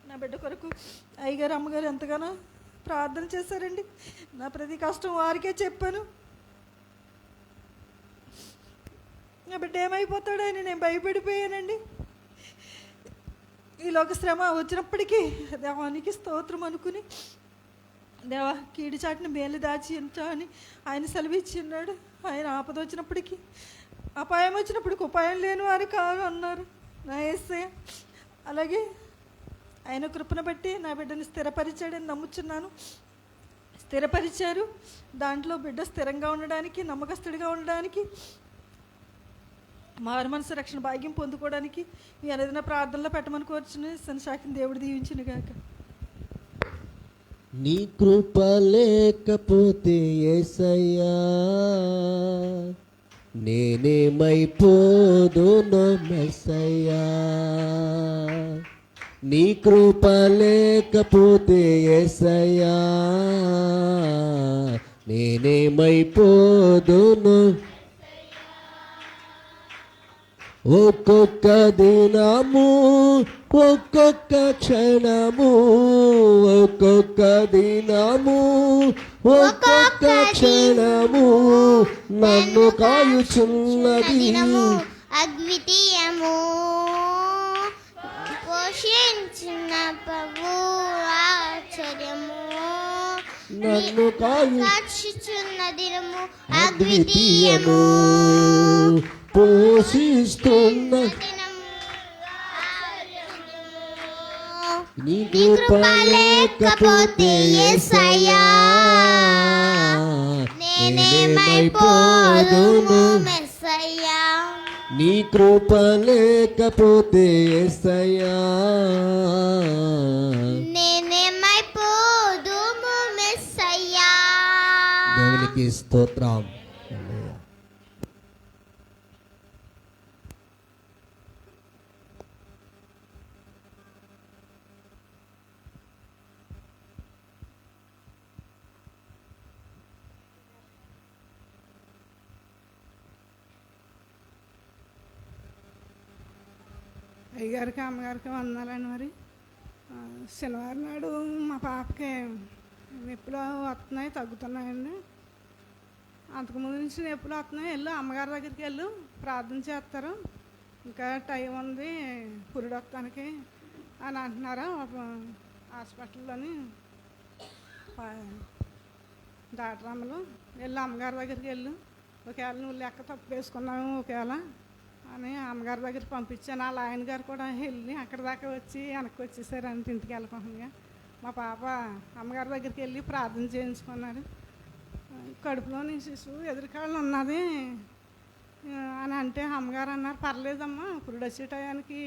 Speaker 4: నా బిడ్డ కొరకు అయ్యగారు అమ్మగారు ఎంతగానో ప్రార్థన చేశారండి. నా ప్రతి కష్టం వారికే చెప్పాను. నా బిడ్డ ఏమైపోతాడో అని నేను భయపడిపోయానండి. ఈలోక శ్రమ వచ్చినప్పటికీ దేవానికి స్తోత్రం అనుకుని, దేవా కీడి చాటుని మేలు దాచి ఎంచా అని ఆయన సెలవిచ్చి ఉన్నాడు. ఆయన ఆపద వచ్చినప్పటికీ, అపాయం వచ్చినప్పటికి ఉపాయం లేని వారు కాదు అన్నారు నా యేసయ్య. అలాగే ఆయన కృపను బట్టి నా బిడ్డని స్థిరపరిచాడని నమ్ముచున్నాను. స్థిరపరిచారు. దాంట్లో బిడ్డ స్థిరంగా ఉండడానికి, నమ్మకస్తుడిగా ఉండడానికి, మారు మనసు రక్షణ భాగ్యం పొందుకోవడానికి మీ అనుదిన ప్రార్థనలో పెట్టమని కోరుచుని సన్శాఖని దేవుడు దీవించును గాక.
Speaker 1: నీ కృప లేకపోతే యేసయ్యా నేనేమైపోదునో మెస్సయ్యా. నీ కృప లేకపోతే యేసయ్యా నేనేమైపోదును. ఒక్కొక్క దినము ఒక్కొక్క క్షణము ఒక్కొక్క దినము ఒక్కొక్క క్షణము నన్ను కాయుచున్నది
Speaker 5: అద్వితీయము పోషించిన ప్రభు ఆశ్చర్యము
Speaker 1: నన్ను
Speaker 5: కాచుచున్న దినము
Speaker 1: అద్వితీయము పోషిస్తున్న
Speaker 5: దినము
Speaker 1: నీ కృప లేకపోతే యేసయ్యా నేనేమైపోదును
Speaker 5: మెస్సయ్యా
Speaker 1: నీ కృప లేకపోతే యేసయ్యా
Speaker 5: నేనేమైపోదుము మెస్సయ్యా
Speaker 1: దేవునికి స్తోత్రం.
Speaker 4: అయ్యగారికి అమ్మగారికి వందనాలండి. మరి శనివారం నాడు మా పాపకి నొప్పులు వస్తున్నాయి, తగ్గుతున్నాయండి. అంతకుముందు నుంచి నొప్పులు వస్తున్నాయి, వెళ్ళు అమ్మగారి దగ్గరికి వెళ్ళు ప్రార్థన చేస్తారు, ఇంకా టైం ఉంది పురుడు వస్తానికి అని అంటున్నారు హాస్పిటల్లోని డాక్టర్ అమ్మలు. వెళ్ళు అమ్మగారి దగ్గరికి వెళ్ళు, ఒకవేళ నువ్వు లెక్క తప్పు వేసుకున్నావు ఒకవేళ అని అమ్మగారి దగ్గర పంపించాను. వాళ్ళ ఆయన గారు కూడా వెళ్ళి అక్కడి దాకా వచ్చి వెనక్కి వచ్చేసారంటే ఇంటికి వెళ్ళకుండా. మా పాప అమ్మగారి దగ్గరికి వెళ్ళి ప్రార్థన చేయించుకున్నారు. కడుపులోని శిశువు ఎదురుకాళ్ళు ఉన్నది అని అంటే అమ్మగారు అన్నారు, పర్లేదమ్మా పురుడు వచ్చే టయానికి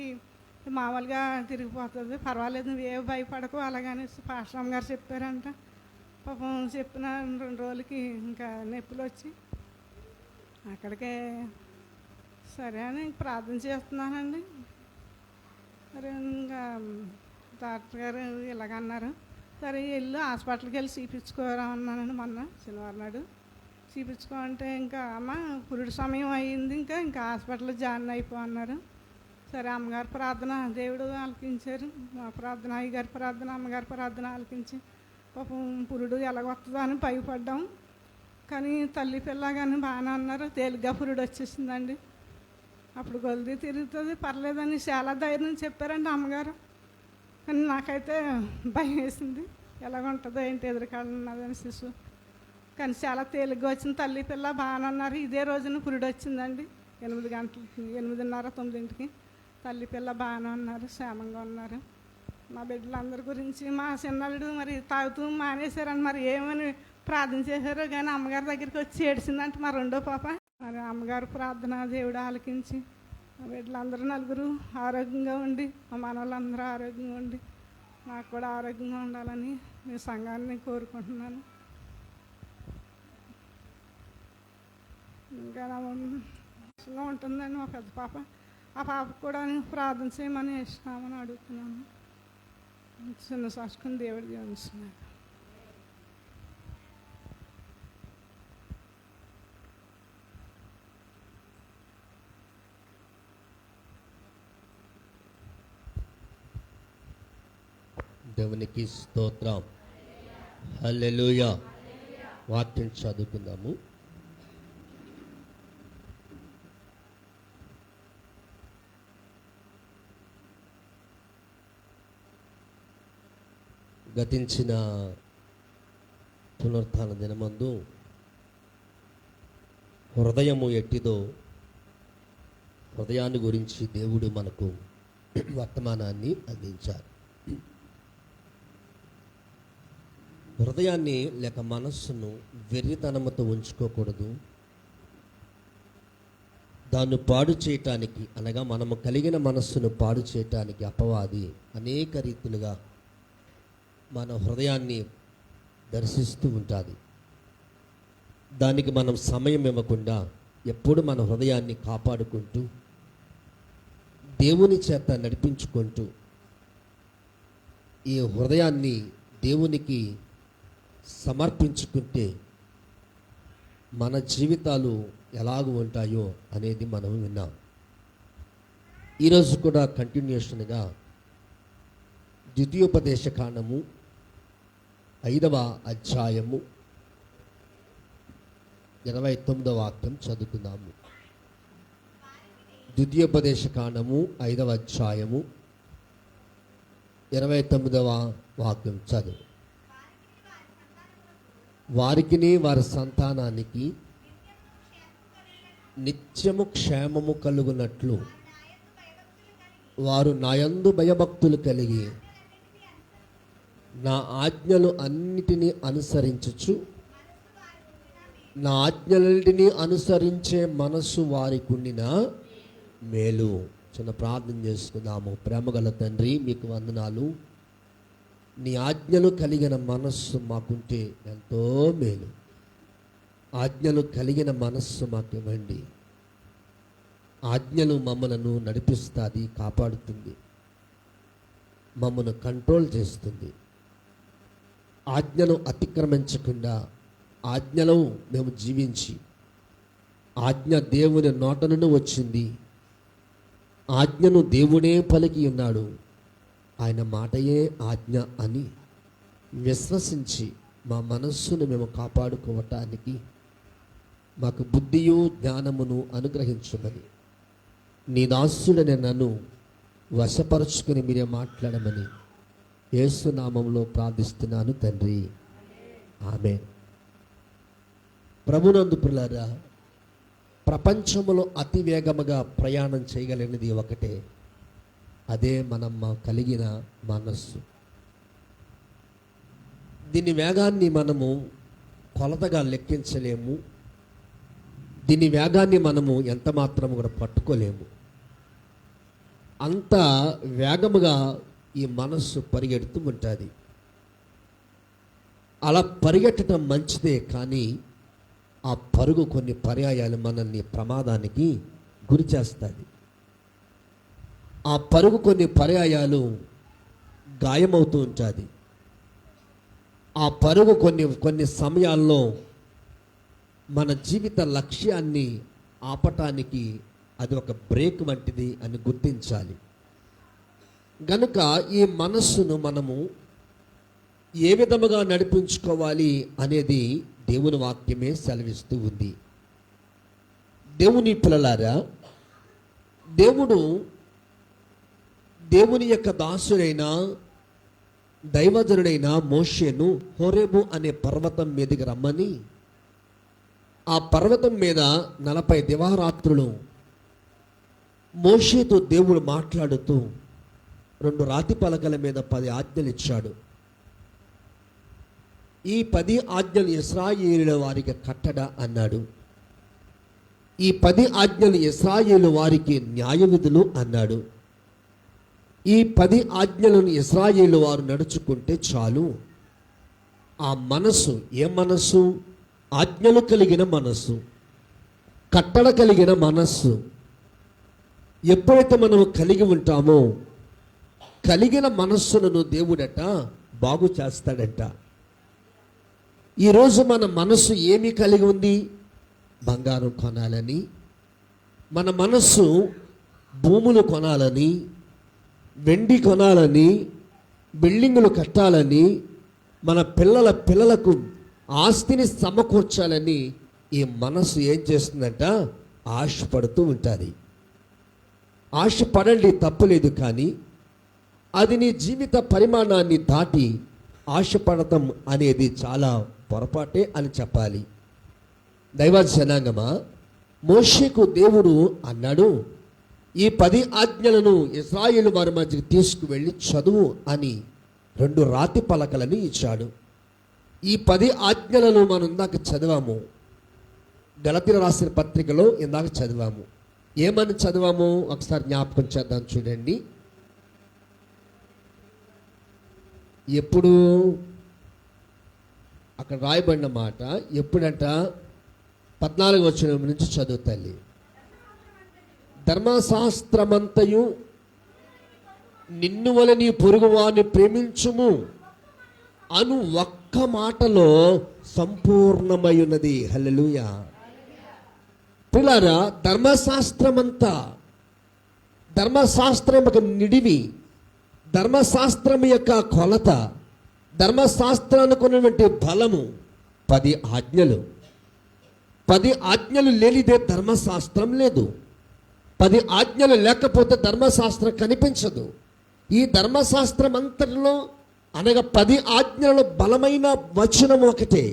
Speaker 4: మామూలుగా తిరిగిపోతుంది, పర్వాలేదు నువ్వు ఏ భయపడకు అలాగని పాస్టర్ అమ్మగారు చెప్పారంట. పాపం చెప్పిన 2 రోజులకి ఇంకా నొప్పులు వచ్చి అక్కడికే సరే అని ప్రార్థన చేస్తున్నానండి. సరే ఇంకా డాక్టర్ గారు ఇలాగన్నారు, సరే వెళ్ళు హాస్పిటల్కి వెళ్ళి చూపించుకోరా అన్నానండి. మొన్న శనివారం నాడు చూపించుకోమంటే ఇంకా అమ్మ పురుడు సమయం అయ్యింది, ఇంకా హాస్పిటల్లో జాయిన్ అయిపో అన్నారు. సరే అమ్మగారి ప్రార్థన దేవుడు ఆలకించారు, మా ప్రార్థన అయ్యగారి ప్రార్థన అమ్మగారి ప్రార్థన ఆలకించి పాపం పురుడు ఎలాగొస్తుందో అని భయపడ్డాం. కానీ తల్లి పిల్ల కానీ బాగానే ఉన్నారు, తేలిగ్గా పురుడు వచ్చేసిందండి. అప్పుడు కొలిది తిరుగుతుంది పర్లేదని చాలా ధైర్యం చెప్పారండి అమ్మగారు. కానీ నాకైతే భయం వేసింది, ఎలాగుంటుందో ఏంటి ఎదురుకాళ్ళు ఉన్నదని శిశువు. కానీ చాలా తేలిగ్గా వచ్చింది, తల్లి పిల్ల బాగానే ఉన్నారు. ఇదే రోజున పురుడు వచ్చిందండి 8 గంటలకి, 8:30, 9ంటికి. తల్లి పిల్ల బాగానే ఉన్నారు, క్షేమంగా ఉన్నారు. మా బిడ్డలందరి గురించి మా చిన్నల్లుడు మరి తాగుతూ మానేశారని మరి ఏమని ప్రార్థన చేశారో కానీ అమ్మగారి దగ్గరికి వచ్చి ఏడిసిందంటే మా రెండో పాప. మరి అమ్మగారు ప్రార్థన దేవుడు ఆలకించి మా బిడ్డలందరూ 4 ఆరోగ్యంగా ఉండి మా మనవాళ్ళందరూ ఆరోగ్యంగా ఉండి నాకు కూడా ఆరోగ్యంగా ఉండాలని మీ సంఘాన్ని కోరుకుంటున్నాను. ఇంకా ఉంటుందండి మా పెద్ద పాప, ఆ పాపకు కూడా ప్రార్థన చేయమని ఇష్టమని అడుగుతున్నాను. చిన్న సాసుకుని దేవుడు దీవిస్తున్నాను.
Speaker 1: దేవునికి స్తోత్రం. హల్లెలూయా. వాక్యం చదువుకుందాము. గతించిన పునరుత్థాన దినమందు హృదయము ఎట్టిదో హృదయాన్ని గురించి దేవుడు మనకు వర్తమానాన్ని అందించారు. హృదయాన్ని లేక మనస్సును వెర్రితనముతో ఉంచుకోకూడదు. దాన్ని పాడు చేయటానికి అనగా మనము కలిగిన మనస్సును పాడు చేయటానికి అపవాది అనేక రీతులుగా మన హృదయాన్ని దర్శిస్తూ ఉంటుంది. దానికి మనం సమయం ఇవ్వకుండా ఎప్పుడు మన హృదయాన్ని కాపాడుకుంటూ దేవుని చేత నడిపించుకుంటూ ఈ హృదయాన్ని దేవునికి సమర్పించుకుంటే మన జీవితాలు ఎలాగ ఉంటాయో అనేది మనం విన్నాం. ఈరోజు కూడా కంటిన్యూషన్గా ద్వితీయోపదేశ కాండము 5వ అధ్యాయము 29వ వాక్యం చదువుకుందాము. ద్వితీయోపదేశ కాండము 5వ అధ్యాయము 29వ వాక్యం చదువు. వారికిని వారి సంతానానికి నిత్యము క్షేమము కలుగునట్లు వారు నాయందు భయభక్తులు కలిగి నా ఆజ్ఞలు అన్నిటినీ అనుసరించుచు నా ఆజ్ఞలన్నిటినీ అనుసరించే మనస్సు వారికి ఉండిన మేలు. చిన్న ప్రార్థన చేసుకుందాము. ప్రేమగల తండ్రి, మీకు వందనాలు. నీ ఆజ్ఞలు కలిగిన మనస్సు మాకుంటే ఎంతో మేలు. ఆజ్ఞలు కలిగిన మనస్సు మాకు ఇవ్వండి. ఆజ్ఞలు మమ్మలను నడిపిస్తుంది, కాపాడుతుంది, మమ్మను కంట్రోల్ చేస్తుంది. ఆజ్ఞను అతిక్రమించకుండా ఆజ్ఞలో మేము జీవించి, ఆజ్ఞ దేవుని నోట నుండి వచ్చింది, ఆజ్ఞను దేవుడే పలికి ఉన్నాడు, ఆయన మాటయే ఆజ్ఞ అని విశ్వసించి మా మనస్సును మేము కాపాడుకోవటానికి మాకు బుద్ధియు జ్ఞానమును అనుగ్రహించమని నీ దాసుడనే నన్ను వశపరుచుకుని మీరే మాట్లాడమని యేసు నామములో ప్రార్థిస్తున్నాను తండ్రి, ఆమేన్. ప్రభునందు ప్రియులారా, ప్రపంచములో అతి వేగముగా ప్రయాణం చేయగలిగినది ఒకటే, అదే మనం కలిగిన మనస్సు. దీని వేగాన్ని మనము కొలతగా లెక్కించలేము. దీని వేగాన్ని మనము ఎంత మాత్రం కూడా పట్టుకోలేము. అంత వేగముగా ఈ మనస్సు పరిగెడుతూ ఉంటుంది. అలా పరిగెట్టడం మంచిదే, కానీ ఆ పరుగు కొన్ని పర్యాయాలు మనల్ని ప్రమాదానికి గురి చేస్తుంది. ఆ పరుగు కొన్ని పర్యాయాలు గాయమవుతూ ఉంటుంది. ఆ పరుగు కొన్ని సమయాల్లో మన జీవిత లక్ష్యాన్ని ఆపటానికి అది ఒక బ్రేక్ వంటిది అని గుర్తించాలి. గనుక ఈ మనస్సును మనము ఏ విధముగా నడిపించుకోవాలి అనేది దేవుని వాక్యమే సెలవిస్తూ ఉంది. దేవుని పిల్లలారా, దేవుని యొక్క దాసుడైన దైవజనుడైన మోషేను హోరేబు అనే పర్వతం మీదకి రమ్మని, ఆ పర్వతం మీద 40 దివారాత్రులు మోషేతో దేవుడు మాట్లాడుతూ 2 రాతి పలకల మీద 10 ఆజ్ఞలు ఇచ్చాడు. ఈ 10 ఆజ్ఞలు ఇశ్రాయేలుల వారికి కట్టడ అన్నాడు. ఈ 10 ఆజ్ఞలు ఇశ్రాయేలు వారికి న్యాయ విధులు అన్నాడు. ఈ 10 ఆజ్ఞలను ఇశ్రాయేలు వారు నడుచుకుంటే చాలు. ఆ మనస్సు ఏ మనస్సు? ఆజ్ఞలు కలిగిన మనస్సు, కట్టడ కలిగిన మనస్సు. ఎప్పుడైతే మనము కలిగి ఉంటామో, కలిగిన మనస్సులను దేవుడట బాగు చేస్తాడట. ఈరోజు మన మనస్సు ఏమి కలిగి ఉంది? బంగారం కొనాలని, మన మనస్సు భూములు కొనాలని, వెండి కొనాలని, బిల్డింగులు కట్టాలని, మన పిల్లలకు ఆస్తిని సమకూర్చాలని ఈ మనస్సు ఏం చేస్తుందంట? ఆశపడుతూ ఉంటుంది. ఆశపడండి, తప్పులేదు, కానీ అది నీ జీవిత పరిమాణాన్ని దాటి ఆశపడటం అనేది చాలా పొరపాటే అని చెప్పాలి. దైవ జనాంగమా, మోషేకు దేవుడు అన్నాడు, ఈ 10 ఆజ్ఞలను ఇశ్రాయేలు వారి మధ్యకి తీసుకువెళ్ళి చదువు అని 2 రాతి పలకలని ఇచ్చాడు. ఈ 10 ఆజ్ఞలను మనం ఇందాక చదివాము. గలతీయులకు రాసిన పత్రికలో ఇందాక చదివాము. ఏమని చదివాము? ఒకసారి జ్ఞాపకం చేద్దాం, చూడండి. ఎప్పుడు అక్కడ రాయబడిన మాట ఎప్పుడంట? 14వ వచనం నుంచి చదువు తల్లి. ధర్మశాస్త్రమంతయు నిన్ను వలె నీ పొరుగువాని ప్రేమించుము అను ఒక్క మాటలో సంపూర్ణమై ఉన్నది. హల్లెలూయా. పిల్లరా, ధర్మశాస్త్రమంతా ధర్మశాస్త్రం యొక్క నిడివి, ధర్మశాస్త్రం యొక్క కొలత, ధర్మశాస్త్రానికి ఉన్నటువంటి బలము 10 ఆజ్ఞలు. 10 ఆజ్ఞలు లేనిదే ధర్మశాస్త్రం లేదు. 10 ఆజ్ఞలు లేకపోతే ధర్మశాస్త్రం కనిపించదు. ఈ ధర్మశాస్త్రం అంతటిలో అనగా 10 ఆజ్ఞలలో బలమైన వచనం ఒకటే,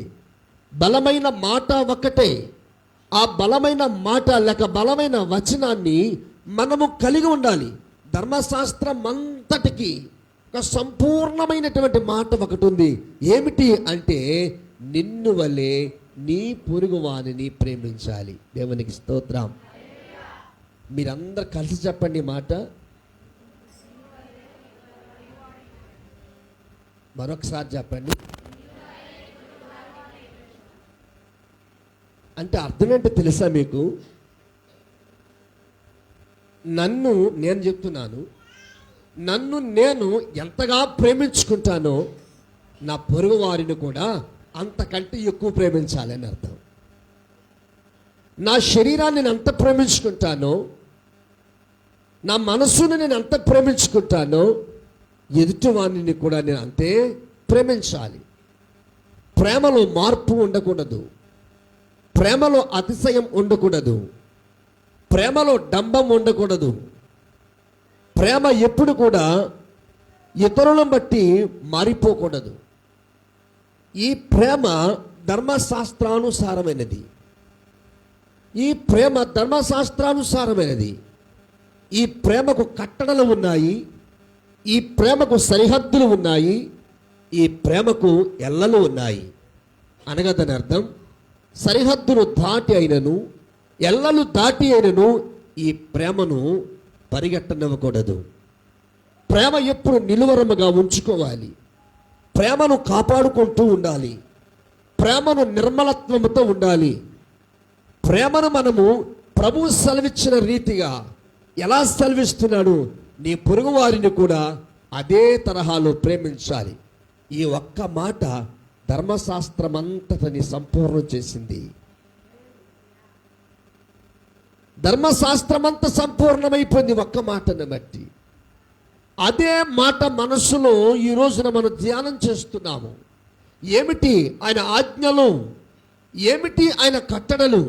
Speaker 1: బలమైన మాట ఒకటే. ఆ బలమైన మాట లేక బలమైన వచనాన్ని మనము కలిగి ఉండాలి. ధర్మశాస్త్రం అంతటికి ఒక సంపూర్ణమైనటువంటి మాట ఒకటి ఉంది. ఏమిటి అంటే, నిన్ను వలె నీ పొరుగువానిని ప్రేమించాలి. దేవునికి స్తోత్రం. మీరందరు కలిసి చెప్పండి ఈ మాట. మరొకసారి చెప్పండి. అంటే అర్థం ఏంటో తెలుసా మీకు? నేను చెప్తున్నాను, నన్ను నేను ఎంతగా ప్రేమించుకుంటానో నా పొరుగు వారిని కూడా అంతకంటే ఎక్కువ ప్రేమించాలని అర్థం. నా శరీరాన్ని నేను ఎంత ప్రేమించుకుంటానో, నా మనసుని నేను ఎంత ప్రేమించుకుంటానో, ఎదుటి వారిని కూడా నేను అంతే ప్రేమించాలి. ప్రేమలో మార్పు ఉండకూడదు, ప్రేమలో అతిశయం ఉండకూడదు, ప్రేమలో డంబం ఉండకూడదు. ప్రేమ ఎప్పుడు కూడా ఇతరులను బట్టి మారిపోకూడదు. ఈ ప్రేమ ధర్మశాస్త్రానుసారమైనది. ఈ ప్రేమ ధర్మశాస్త్రానుసారమైనది. ఈ ప్రేమకు కట్టడలు ఉన్నాయి, ఈ ప్రేమకు సరిహద్దులు ఉన్నాయి, ఈ ప్రేమకు ఎల్లలు ఉన్నాయి. అనగా దాని అర్థం, సరిహద్దులు దాటి అయినను ఎల్లలు దాటి అయినను ఈ ప్రేమను పరిగెట్టనివ్వకూడదు. ప్రేమ ఎప్పుడు నిలువరముగా ఉంచుకోవాలి. ప్రేమను కాపాడుకుంటూ ఉండాలి. ప్రేమను నిర్మలత్వముతో ఉండాలి. ప్రేమను మనము ప్రభువు సెలవిచ్చిన రీతిగా ఎలా సెలవిస్తున్నాడు, నీ పొరుగు వారిని కూడా అదే తరహాలో ప్రేమించాలి. ఈ ఒక్క మాట ధర్మశాస్త్రం అంతటిని సంపూర్ణం చేసింది. ధర్మశాస్త్రం అంతా సంపూర్ణమైపోయింది ఒక్క మాటను బట్టి. అదే మాట మనసులో ఈ రోజున మనం ధ్యానం చేస్తున్నాము. ఏమిటి ఆయన ఆజ్ఞలు, ఏమిటి ఆయన కట్టడలు,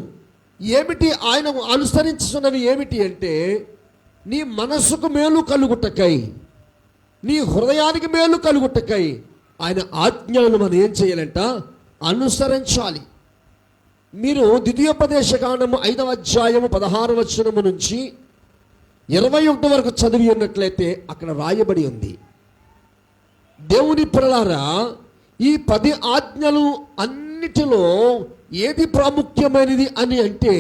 Speaker 1: ఏమిటి ఆయన అనుసరించున్నవి ఏమిటి అంటే, నీ మనసుకు మేలు కలుగుటకై, నీ హృదయానికి మేలు కలుగుటకై ఆయన ఆజ్ఞలను మనం ఏం చేయాలంట, అనుసరించాలి. మీరు ద్వితీయోపదేశకాండము 5వ అధ్యాయము 16వ వచనము నుంచి 21 వరకు చదివి ఉన్నట్లయితే అక్కడ రాయబడి ఉంది, దేవుని పిల్లలారా, ఈ 10 ఆజ్ఞలు అన్నిటిలో ఏది ప్రాముఖ్యమైనది అని అంటే,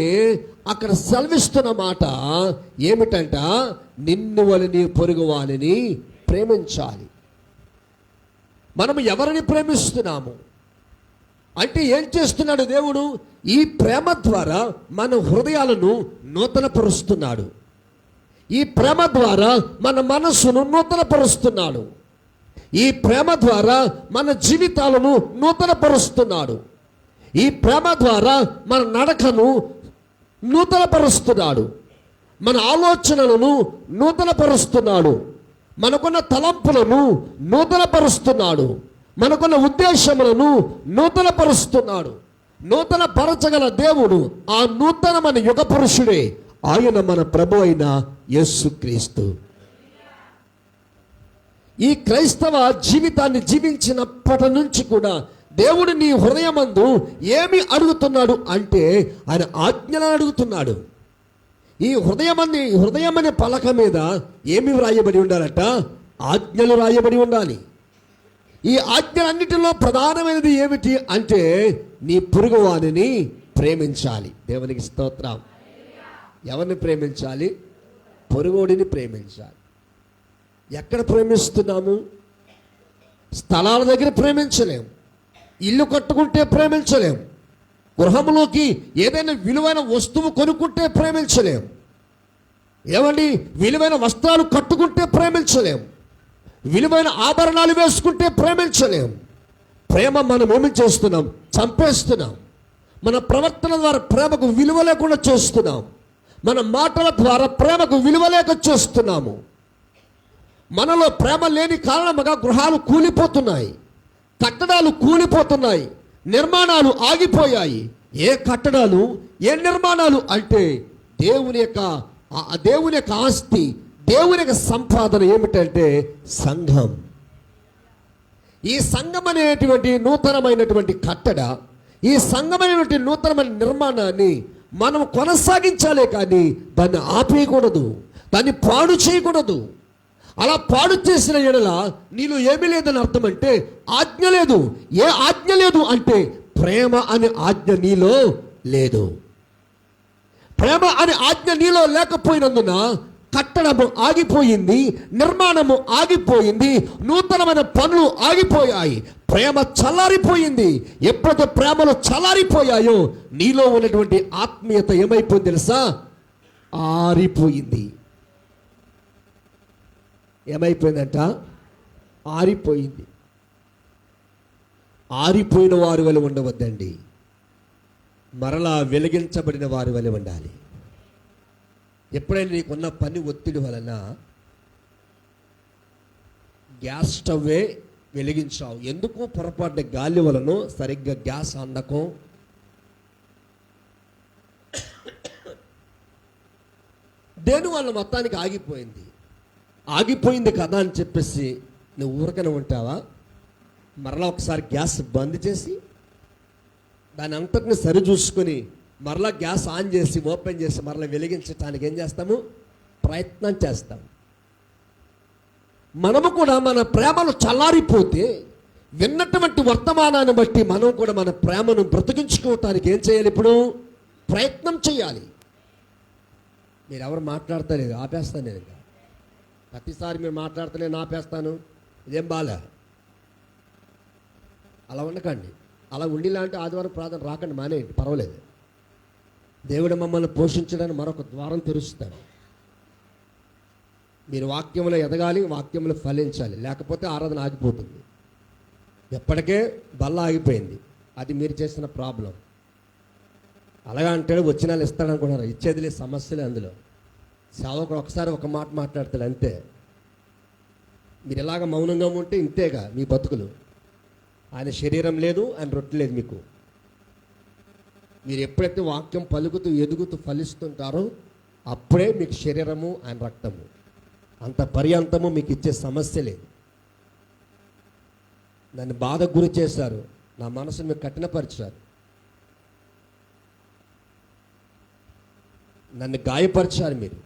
Speaker 1: అక్కడ సెలవిస్తున్న మాట ఏమిటంట, నిన్ను వలె నీ పొరుగు వానిని ప్రేమించాలి. మనం ఎవరిని ప్రేమిస్తున్నాము అంటే ఏం చేస్తున్నాడు దేవుడు? ఈ ప్రేమ ద్వారా మన హృదయాలను నూతనపరుస్తున్నాడు. ఈ ప్రేమ ద్వారా మన మనస్సును నూతనపరుస్తున్నాడు. ఈ ప్రేమ ద్వారా మన జీవితాలను నూతనపరుస్తున్నాడు. ఈ ప్రేమ ద్వారా మన నడకను నూతనపరుస్తున్నాడు. మన ఆలోచనలను నూతనపరుస్తున్నాడు. మనకున్న తలంపులను నూతనపరుస్తున్నాడు. మనకున్న ఉద్దేశములను నూతనపరుస్తున్నాడు. నూతన పరచగల దేవుడు, ఆ నూతనమైన యుగ పురుషుడే ఆయన మన ప్రభు అయిన యేసుక్రీస్తు. ఈ క్రైస్తవ జీవితాన్ని జీవించినప్పటి నుంచి కూడా దేవుడు నీ హృదయమందు ఏమి అడుగుతున్నాడు అంటే, ఆయన ఆజ్ఞలను అడుగుతున్నాడు. ఈ హృదయం అనే పలక మీద ఏమి వ్రాయబడి ఉండాలట? ఆజ్ఞలు రాయబడి ఉండాలి. ఈ ఆజ్ఞలన్నిటిలో ప్రధానమైనది ఏమిటి అంటే, నీ పొరుగు వానిని ప్రేమించాలి. దేవునికి స్తోత్రం. ఎవరిని ప్రేమించాలి? పొరుగుడిని ప్రేమించాలి. ఎక్కడ ప్రేమిస్తున్నాము? స్థలాల దగ్గర ప్రేమించలేం, ఇల్లు కట్టుకుంటే ప్రేమించలేం, గృహంలోకి ఏదైనా విలువైన వస్తువు కొనుక్కుంటే ప్రేమించలేం, ఏమండి విలువైన వస్త్రాలు కట్టుకుంటే ప్రేమించలేం, విలువైన ఆభరణాలు వేసుకుంటే ప్రేమించలేం. ప్రేమ మనం ఏమి చేస్తున్నాం? చంపేస్తున్నాం. మన ప్రవర్తన ద్వారా ప్రేమకు విలువ లేకుండా చేస్తున్నాం. మన మాటల ద్వారా ప్రేమకు విలువ లేక చూస్తున్నాము. మనలో ప్రేమ లేని కారణముగా గృహాలు కూలిపోతున్నాయి, కట్టడాలు కూలిపోతున్నాయి, నిర్మాణాలు ఆగిపోయాయి. ఏ కట్టడాలు, ఏ నిర్మాణాలు అంటే దేవుని యొక్క ఆస్తి, దేవుని యొక్క సంపాదన ఏమిటంటే సంఘం. ఈ సంఘం అనేటువంటి నూతనమైనటువంటి కట్టడ, ఈ సంఘమైనటువంటి నూతనమైన నిర్మాణాన్ని మనం కొనసాగించాలే కానీ దాన్ని ఆపేయకూడదు, దాన్ని పాడు చేయకూడదు. అలా పాడు చేసిన ఎడల నీలో ఏమీ లేదని అర్థం. అంటే ఆజ్ఞ లేదు. ఏ ఆజ్ఞ లేదు అంటే ప్రేమ అనే ఆజ్ఞ నీలో లేదు. ప్రేమ అనే ఆజ్ఞ నీలో లేకపోయినందున కట్టడము ఆగిపోయింది, నిర్మాణము ఆగిపోయింది, నూతనమైన పనులు ఆగిపోయాయి, ప్రేమ చల్లారిపోయింది. ఎప్పుడైతే ప్రేమలు చల్లారిపోయాయో నీలో ఉన్నటువంటి ఆత్మీయత ఏమైపోయింది తెలుసా? ఆరిపోయింది. ఏమైపోయిందంట? ఆరిపోయింది. ఆరిపోయిన వారి వలె ఉండవద్దండి, మరలా వెలిగించబడిన వారి వలె ఉండాలి. ఎప్పుడైనా నీకున్న పని ఒత్తిడి వలన గ్యాస్ స్టవ్వే వెలిగించావు, ఎందుకు పొరపాటున గాలి వలన సరిగ్గా గ్యాస్ అందకం, దేని వల్ల మొత్తానికి ఆగిపోయింది కదా అని చెప్పేసి నువ్వు ఊరకనే ఉంటావా? మరలా ఒకసారి గ్యాస్ బంద్ చేసి దాని అంతటిని సరి చూసుకొని మరలా గ్యాస్ ఆన్ చేసి ఓపెన్ చేసి మరలా వెలిగించడానికి ఏం చేస్తాము? ప్రయత్నం చేస్తాం. మనము కూడా మన ప్రేమను చల్లారిపోతే విన్నటువంటి వర్తమానాన్ని బట్టి మనం కూడా మన ప్రేమను బ్రతికించుకోవటానికి ఏం చేయాలి? ఇప్పుడు ప్రయత్నం చేయాలి. మీరు ఎవరు మాట్లాడతలేదు, ఆపేస్తాను నేను. ప్రతిసారి మీరు మాట్లాడితే నేను ఆపేస్తాను, ఇదేం బాలే. అలా ఉండకండి. అలా ఉండిలాంటి ఆదివారం ప్రార్థన రాకండి, మానేయండి, పర్వాలేదు. దేవుడు మమ్మల్ని పోషించడానికి మరొక ద్వారం తెరుస్తాడు. మీరు వాక్యంలో ఎదగాలి, వాక్యంలో ఫలించాలి, లేకపోతే ఆరాధన ఆగిపోతుంది. ఎప్పటికే బల్ల ఆగిపోయింది, అది మీరు చేసిన ప్రాబ్లం. అలాగా అంటే వచ్చిన వాళ్ళు ఇస్తాడనుకుంటున్నారు, ఇచ్చేది లేదు, సమస్యలే అందులో. సేవకుడు ఒకసారి ఒక మాట మాట్లాడతాడు అంతే. మీరు ఇలాగ మౌనంగా ఉంటే ఇంతేగా మీ బతుకులు. ఆయన శరీరం లేదు, ఆయన రొట్టె లేదు మీకు. మీరు ఎప్పుడైతే వాక్యం పలుకుతూ ఎదుగుతూ ఫలిస్తుంటారో అప్పుడే మీకు శరీరము, ఆయన రక్తము. అంత పర్యంతము మీకు ఇచ్చే సమస్య లేదు. నన్ను బాధకు గురి చేశారు, నా మనసును మీకు కఠినపరిచారు, నన్ను గాయపరిచారు. మీరు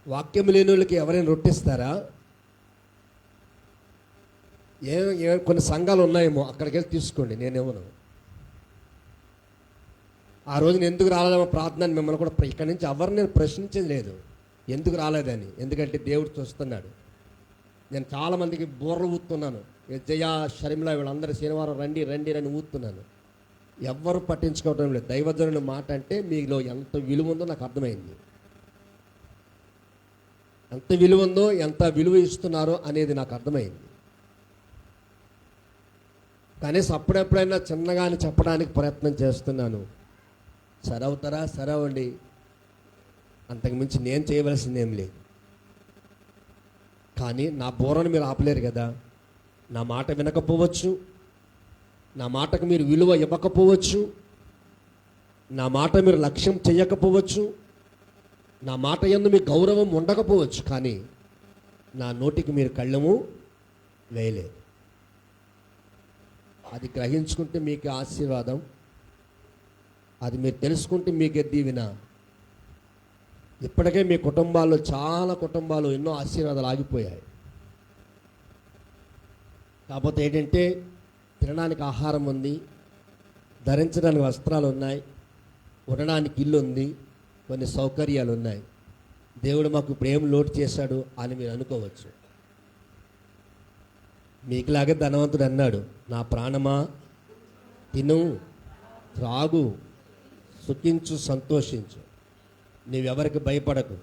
Speaker 1: వాక్యం లేని వాళ్ళకి ఎవరైనా రొట్టిస్తారా? కొన్ని సంఘాలు ఉన్నాయేమో, అక్కడికి వెళ్ళి తీసుకోండి, నేనేమను. ఆ రోజున ఎందుకు రాలేదేమో ప్రార్థన మిమ్మల్ని కూడా ఇక్కడి నుంచి ఎవరిని నేను ప్రశ్నించేది లేదు ఎందుకు రాలేదని. ఎందుకంటే దేవుడు చూస్తున్నాడు. నేను చాలామందికి బోర్లు ఊతున్నాను, జయ షర్మిల వీళ్ళందరూ శనివారం రండి రండి అని ఊతున్నాను. ఎవ్వరు పట్టించుకోవటం లేదు. దైవజనుని మాట అంటే మీలో ఎంత విలువ ఉందో నాకు అర్థమైంది. ఎంత విలువ ఉందో, ఎంత విలువ ఇస్తున్నారో అనేది నాకు అర్థమైంది. కనీసం అప్పుడెప్పుడైనా చిన్నగానే చెప్పడానికి ప్రయత్నం చేస్తున్నాను. సరవుతారా? సరవండి, అంతకుమించి నేను చేయవలసిందేం లేదు. కానీ నా బోరను మీరు ఆపలేరు కదా. నా మాట వినకపోవచ్చు, నా మాటకు మీరు విలువ ఇవ్వకపోవచ్చు, నా మాట మీరు లక్ష్యం చేయకపోవచ్చు, నా మాట యందు మీ గౌరవం ఉండకపోవచ్చు, కానీ నా నోటికి మీరు కళ్ళము వేయలేదు. అది గ్రహించుకుంటే మీకు ఆశీర్వాదం, అది మీరు తెలుసుకుంటే మీకే దీవెన. ఇప్పటికే మీ కుటుంబాల్లో చాలా కుటుంబాలు ఎన్నో ఆశీర్వాదాలు ఆగిపోయాయి. కాకపోతే ఏంటంటే తినడానికి ఆహారం ఉంది, ధరించడానికి వస్త్రాలు ఉన్నాయి, ఉండడానికి ఇల్లు ఉంది, కొన్ని సౌకర్యాలు ఉన్నాయి. దేవుడు మాకు ఇప్పుడు ఏం లోటు చేశాడు అని మీరు అనుకోవచ్చు. మీకులాగే ధనవంతుడు అన్నాడు, నా ప్రాణమా తిను త్రాగు సుఖించు సంతోషించు, నీవెవరికి భయపడకు,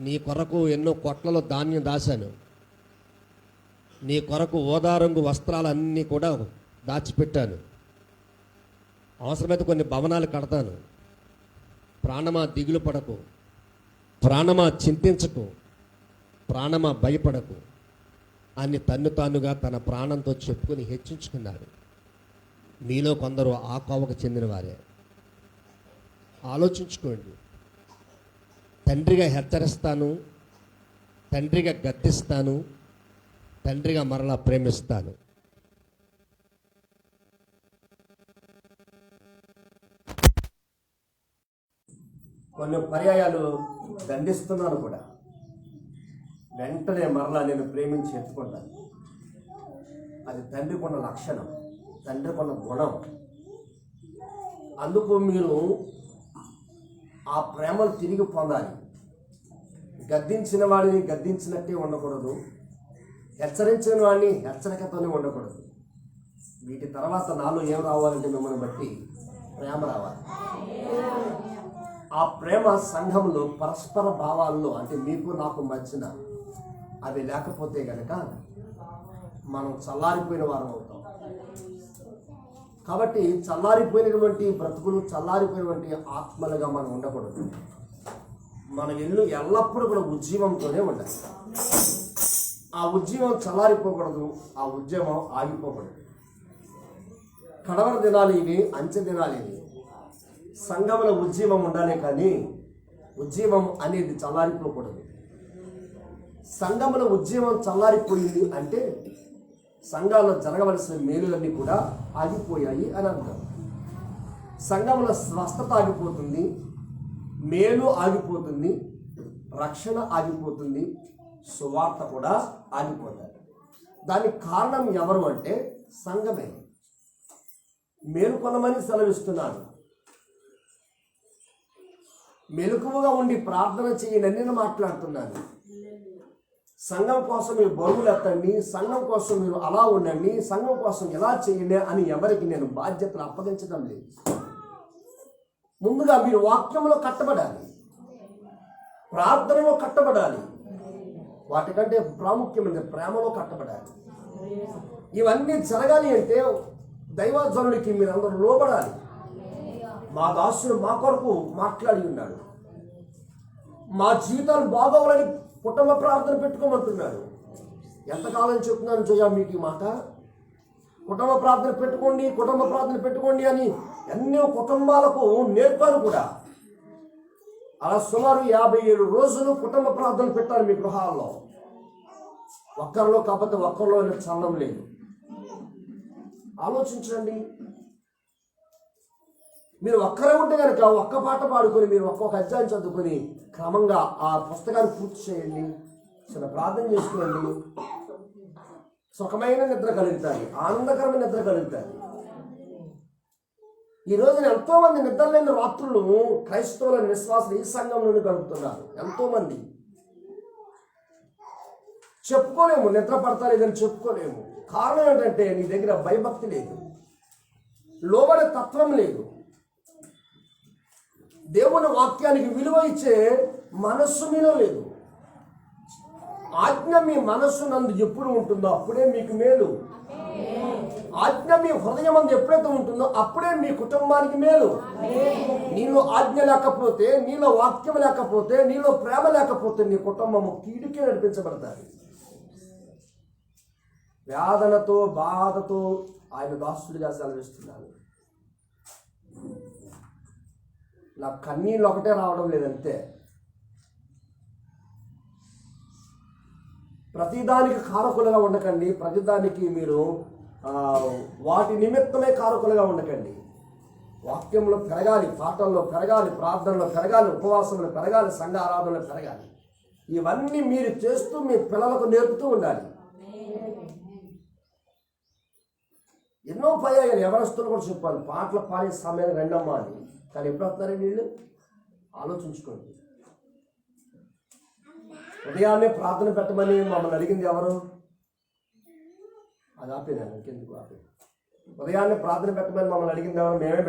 Speaker 1: నీ కొరకు ఎన్నో కొట్లలో ధాన్యం దాశాను, నీ కొరకు ఓదారంగు వస్త్రాలన్నీ కూడా దాచిపెట్టాను, అవసరమైతే కొన్ని భవనాలు కడతాను, ప్రాణమా దిగులు పడకు, ప్రాణమా చింతించకు, ప్రాణమా భయపడకు అని తన్ను తానుగా తన ప్రాణంతో చెప్పుకొని హెచ్చించుకున్నాడు. మీలో కొందరు ఆ కోవకు చెందిన వారే. ఆలోచించుకోండి. తండ్రిగా హెచ్చరిస్తాను, తండ్రిగా గద్దిస్తాను, తండ్రిగా మరలా ప్రేమిస్తాను. కొన్ని పర్యాయాలు దండిస్తున్నాను కూడా, వెంటనే మరలా నేను ప్రేమించి ఎత్తుకుంటాను. అది తండ్రికి ఉన్న లక్షణం, తండ్రికి ఉన్న గుణం. అందుకు మీరు ఆ ప్రేమను తిరిగి పొందాలి. గద్దించిన వాడిని గద్దించినట్టే ఉండకూడదు, హెచ్చరించిన వాడిని హెచ్చరికతోనే ఉండకూడదు. వీటి తర్వాత నాలో ఏం రావాలంటే మిమ్మల్ని బట్టి ప్రేమ రావాలి. ఆ ప్రేమ సంఘంలో పరస్పర భావాల్లో, అంటే మీకు నాకు మధ్యన అవి లేకపోతే కనుక మనం చల్లారిపోయిన వారం అవుతాం. కాబట్టి చల్లారిపోయినటువంటి బ్రతుకులు, చల్లారిపోయినటువంటి ఆత్మలుగా మనం ఉండకూడదు. మన ఇల్లు ఎల్లప్పుడూ కూడా ఉజ్జీవంతోనే ఉండాలి. ఆ ఉజ్జీవం చల్లారిపోకూడదు, ఆ ఉద్యమం ఆగిపోకూడదు. కడవర దినాలు ఇవి, అంచె దినాలు ఇవి. సంఘంలో ఉజ్జీవం ఉండాలి, కానీ ఉజ్జీవం అనేది చల్లారిపోకూడదు. సంఘంలో ఉజ్జీవం చల్లారిపోయింది అంటే సంఘాల్లో జరగవలసిన మేలులన్నీ కూడా ఆగిపోయాయి అని అర్థం. సంఘంలో స్వస్థత ఆగిపోతుంది, మేలు ఆగిపోతుంది, రక్షణ ఆగిపోతుంది, సువార్త కూడా ఆగిపోతుంది. దానికి కారణం ఎవరు అంటే సంఘమే. మేలుకొనమని సెలవిస్తున్నాను. మెలకువగా ఉండి ప్రార్థన చేయనని నేను మాట్లాడుతున్నాను. సంఘం కోసం మీరు బరువులు ఎత్తండి, సంఘం కోసం మీరు అలా ఉండండి, సంఘం కోసం ఎలా చేయండి అని ఎవరికి నేను బాధ్యతలు అప్పగించడం లేదు. ముందుగా మీరు వాక్యంలో కట్టబడాలి, ప్రార్థనలో కట్టబడాలి, వాటికంటే ప్రాముఖ్యమైన ప్రేమలో కట్టబడాలి. ఇవన్నీ జరగాలి అంటే దైవజనుడికి మీరందరూ లోబడాలి. మా దాసుడు మా కొరకు మాట్లాడి ఉన్నాడు. మా జీవితాలు బాగోవాలని కుటుంబ ప్రార్థన పెట్టుకోమంటున్నాడు. ఎంతకాలం చెప్తున్నాను చూయ మీకు ఈ మాట? కుటుంబ ప్రార్థన పెట్టుకోండి, కుటుంబ ప్రార్థన పెట్టుకోండి అని ఎన్నో కుటుంబాలకు నేర్పాను కూడా. అలా సుమారు 57 రోజులు కుటుంబ ప్రార్థన పెట్టారు మీ గృహాల్లో. ఒక్కరిలో కాకపోతే ఒక్కరిలో చలనం లేదు. ఆలోచించండి. మీరు ఒక్కరే ఉంటే కనుక ఒక్క పాట పాడుకొని, మీరు ఒక్కొక్క అధ్యాయం చదువుకొని క్రమంగా ఆ పుస్తకాన్ని పూర్తి చేయండి, చిన్న ప్రార్థన చేసుకోండి. సుఖమైన నిద్ర కలుగుతాయి, ఆనందకరమైన నిద్ర కలుగుతాయి. ఈ రోజున ఎంతో మంది నిద్రలేని రాత్రులు క్రైస్తవుల విశ్వాసులు ఈ సంఘంలోనే గడుపుతున్నారు. ఎంతో మంది చెప్పుకోలేము, నిద్ర పడతాలేదని చెప్పుకోలేము. కారణం ఏంటంటే నీ దగ్గర భయభక్తి లేదు, లోబడే తత్వం లేదు, దేవుని వాక్యానికి విలువ ఇచ్చే మనస్సు మీలో లేదు. ఆజ్ఞ మీ మనస్సు నందు ఎప్పుడు ఉంటుందో అప్పుడే మీకు మేలు. ఆజ్ఞ మీ హృదయం నందు ఎప్పుడైతే ఉంటుందో అప్పుడే మీ కుటుంబానికి మేలు. నీలో ఆజ్ఞ లేకపోతే, నీలో వాక్యం లేకపోతే, నీలో ప్రేమ లేకపోతే నీ కుటుంబము కీడుకే నడిపించబడతాయి. వేదనతో, బాధతో ఆయన దాసుడిగా సెలవిస్తున్నాను. నా కన్నీళ్ళు ఒకటే రావడం లేదంతే. ప్రతిదానికి కారకులుగా ఉండకండి, ప్రతిదానికి మీరు వాటి నిమిత్తమే కారకులుగా ఉండకండి. వాక్యంలో పెరగాలి, పాఠంలో పెరగాలి, ప్రార్థనలో పెరగాలి, ఉపవాసంలో పెరగాలి, సంఘ ఆరాధనలో పెరగాలి. ఇవన్నీ మీరు చేస్తూ మీ పిల్లలకు నేర్పుతూ ఉండాలి. ఎన్నో పర్యాయాలు ఎవరస్తులు కూడా చెప్పాలి, పాటలు పాడే సమయాన్ని రెండమ్మా అని. కానీ ఎప్పుడు వస్తున్నారే వీళ్ళు? ఆలోచించుకోండి. ఉదయాన్నే ప్రార్థన పెట్టమని మమ్మల్ని అడిగింది ఎవరు? అది ఆపేదాన్ని, ఇంకెందుకు ఆపే. ఉదయాన్నే ప్రార్థన పెట్టమని మమ్మల్ని అడిగింది ఎవరు? మేమే